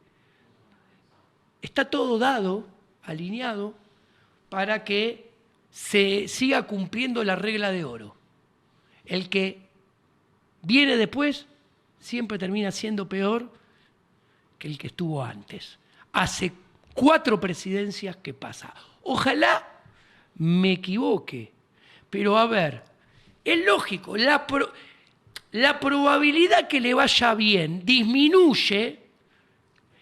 está todo dado, alineado, para que se siga cumpliendo la regla de oro. El que viene después siempre termina siendo peor que el que estuvo antes. Hace 4 presidencias que pasa. Ojalá me equivoque, pero a ver, es lógico, la probabilidad que le vaya bien disminuye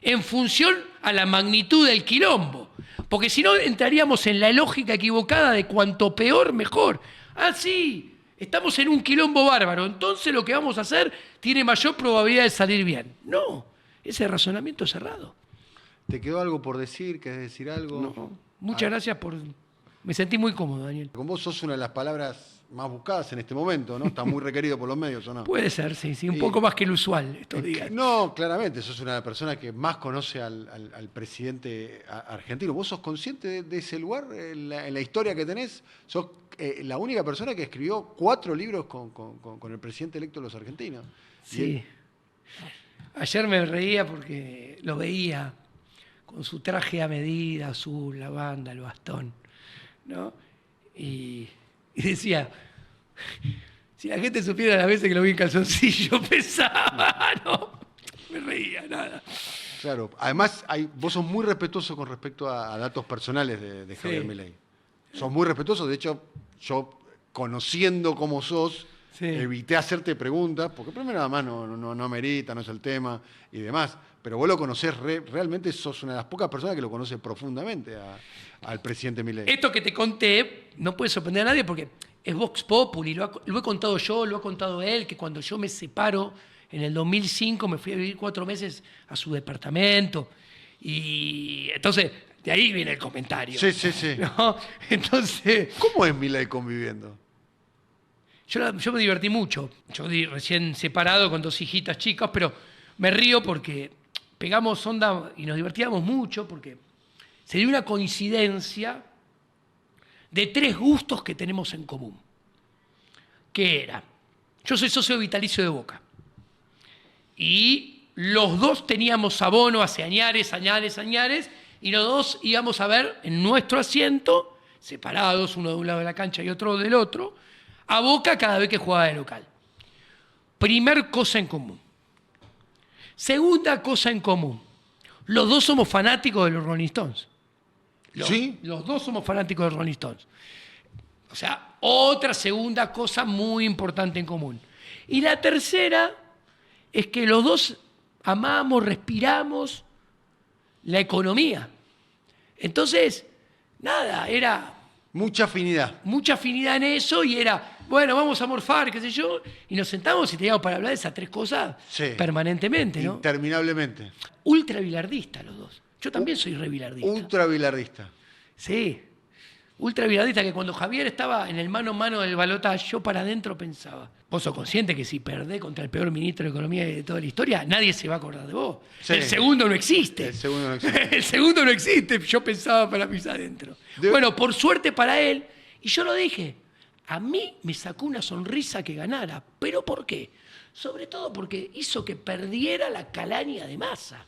en función a la magnitud del quilombo. Porque si no entraríamos en la lógica equivocada de cuanto peor, mejor. Ah, sí, estamos en un quilombo bárbaro, entonces lo que vamos a hacer tiene mayor probabilidad de salir bien. No, ese razonamiento es errado. ¿Te quedó algo por decir? ¿Querés decir algo? No, muchas gracias por... Me sentí muy cómodo, Daniel. Con vos sos una de las palabras más buscadas en este momento, ¿no? Está muy requerido por los medios, ¿o no? Puede ser, sí, un poco más que el usual estos días. No, claramente, sos una de las personas que más conoce al presidente argentino. ¿Vos sos consciente de ese lugar en la historia que tenés? Sos la única persona que escribió 4 libros con el presidente electo de los argentinos. Sí. Ayer me reía porque lo veía con su traje a medida, azul, la banda, el bastón, ¿no? Y decía, si la gente supiera las veces que lo vi en calzoncillo, pesaba, ¿no? Me reía, nada. Claro, además vos sos muy respetuoso con respecto a datos personales de Javier Milei. Sos muy respetuoso, de hecho, yo conociendo cómo sos, evité hacerte preguntas, porque primero nada más no amerita, no es el tema y demás, pero vos lo conocés, realmente sos una de las pocas personas que lo conoce profundamente al presidente Milei. Esto que te conté no puede sorprender a nadie porque es Vox Populi, lo he contado yo, lo ha contado él, que cuando yo me separo en el 2005 me fui a vivir 4 meses a su departamento y entonces de ahí viene el comentario. Sí. ¿No? Entonces, ¿cómo es Milei conviviendo? Yo me divertí mucho. Yo recién separado con 2 hijitas chicas, pero me río porque pegamos onda y nos divertíamos mucho porque se dio una coincidencia de 3 gustos que tenemos en común. ¿Qué era? Yo soy socio vitalicio de Boca. Y los dos teníamos abono hace añares, y los dos íbamos a ver en nuestro asiento, separados, uno de un lado de la cancha y otro del otro, a Boca cada vez que jugaba de local. Primer cosa en común. Segunda cosa en común. Los dos somos fanáticos de los Rolling Stones. ¿Sí? Los dos somos fanáticos de los Rolling Stones. O sea, otra segunda cosa muy importante en común. Y la tercera es que los dos amamos, respiramos la economía. Entonces, nada, era... Mucha afinidad. Mucha afinidad en eso y era, bueno, vamos a morfar, qué sé yo, y nos sentamos y teníamos para hablar de esas tres cosas permanentemente, ¿no? Interminablemente. Ultra bilardista los dos. Yo también soy re bilardista. Ultra bilardista. Sí. Ultra bilardista, que cuando Javier estaba en el mano a mano del balotaje, yo para adentro pensaba, vos sos consciente que si perdés contra el peor ministro de Economía de toda la historia, nadie se va a acordar de vos. Sí. El segundo no existe. El segundo no existe. El segundo no existe, yo pensaba para mis adentro. Bueno, por suerte para él, y yo lo dije, a mí me sacó una sonrisa que ganara. ¿Pero por qué? Sobre todo porque hizo que perdiera la calaña de Massa.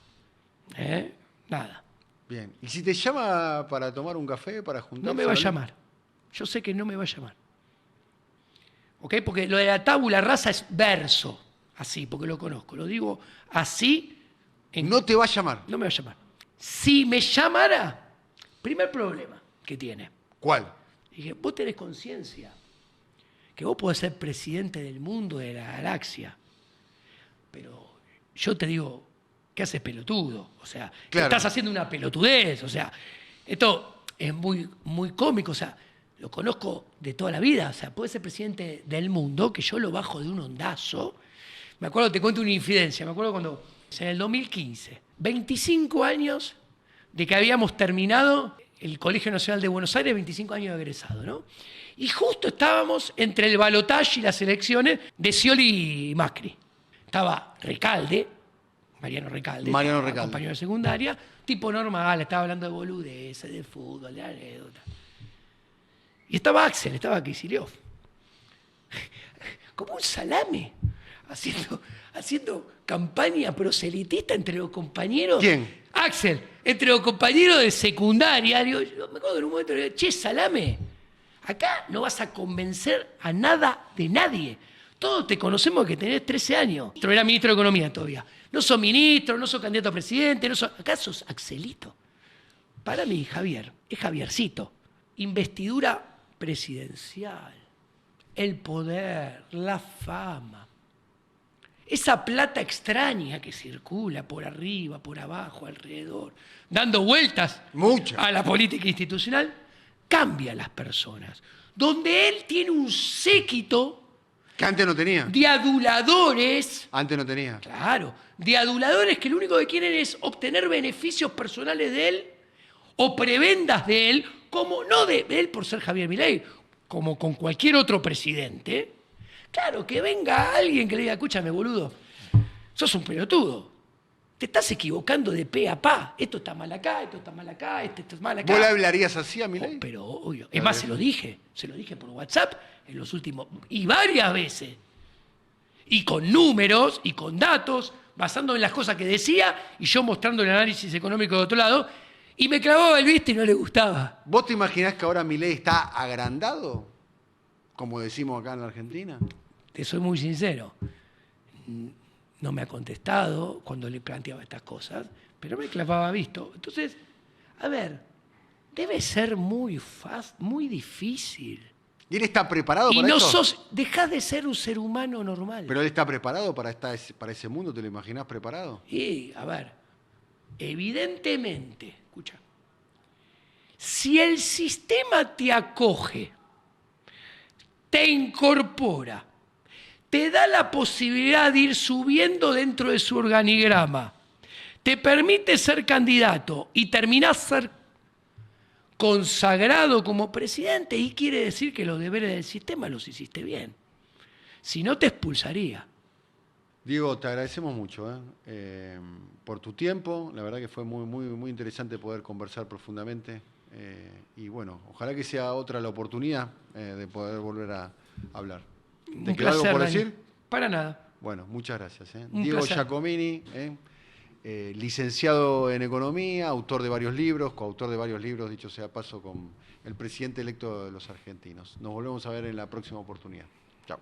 Nada. Bien. ¿Y si te llama para tomar un café, para juntarse? No me va a llamar. Yo sé que no me va a llamar. ¿Ok? Porque lo de la tabula rasa es verso. Así, porque lo conozco. Lo digo así. No te va a llamar. No me va a llamar. Si me llamara, primer problema que tiene. ¿Cuál? Dije, vos tenés conciencia que vos podés ser presidente del mundo, de la galaxia. Pero yo te digo, ¿qué haces pelotudo? O sea, claro, estás haciendo una pelotudez. O sea, esto es muy, muy cómico. O sea, lo conozco de toda la vida. O sea, puede ser presidente del mundo, que yo lo bajo de un ondazo. Me acuerdo, te cuento una infidencia. Me acuerdo cuando, en el 2015, 25 años de que habíamos terminado el Colegio Nacional de Buenos Aires, 25 años de egresado, ¿no? Y justo estábamos entre el balotaje y las elecciones de Scioli y Macri. Estaba Recalde, Mariano Recalde, compañero de secundaria, tipo normal, estaba hablando de boludeces, de fútbol, de anécdotas. Y estaba Axel, estaba Kicillof. Como un salame, haciendo campaña proselitista entre los compañeros. ¿Quién? Axel, entre los compañeros de secundaria. Digo, yo me acuerdo en un momento, digo, che, salame, acá no vas a convencer a nada de nadie. Todos te conocemos que tenés 13 años. Era ministro de Economía todavía. No sos ministro, no sos candidato a presidente, acá sos Axelito. Para mí, Javier, es Javiercito. Investidura presidencial, el poder, la fama, esa plata extraña que circula por arriba, por abajo, alrededor, dando vueltas a la política institucional, cambia a las personas. Donde él tiene un séquito que antes no tenía. De aduladores. Antes no tenía. Claro. De aduladores que lo único que quieren es obtener beneficios personales de él o prebendas de él, como no de él por ser Javier Milei, como con cualquier otro presidente. Claro, que venga alguien que le diga, escúchame, boludo, sos un pelotudo. Te estás equivocando de pe a pa. Esto está mal acá, esto está mal acá, esto está mal acá. ¿Vos le hablarías así a Milei? Pero obvio. Es más, se lo dije por WhatsApp en los últimos, y varias veces. Y con números y con datos, basándome en las cosas que decía y yo mostrando el análisis económico de otro lado, y me clavaba el visto y no le gustaba. ¿Vos te imaginás que ahora Milei está agrandado? Como decimos acá en la Argentina. Te soy muy sincero. No me ha contestado cuando le planteaba estas cosas, pero me clavaba visto. Entonces, a ver, debe ser muy fácil, muy difícil. ¿Y él está preparado para esto? esto? Dejás de ser un ser humano normal. ¿Pero él está preparado para ese mundo? ¿Te lo imaginás preparado? Y, a ver, evidentemente, escucha, si el sistema te acoge, te incorpora, te da la posibilidad de ir subiendo dentro de su organigrama, te permite ser candidato y terminás ser consagrado como presidente, y quiere decir que los deberes del sistema los hiciste bien. Si no, te expulsaría. Diego, te agradecemos mucho por tu tiempo. La verdad que fue muy, muy, muy interesante poder conversar profundamente. Y bueno, ojalá que sea otra la oportunidad de poder volver a hablar. ¿Te queda algo por decir? Para nada. Bueno, muchas gracias. Un Diego placer. Giacomini, licenciado en Economía, autor de varios libros, coautor de varios libros, dicho sea paso, con el presidente electo de los argentinos. Nos volvemos a ver en la próxima oportunidad. Chao.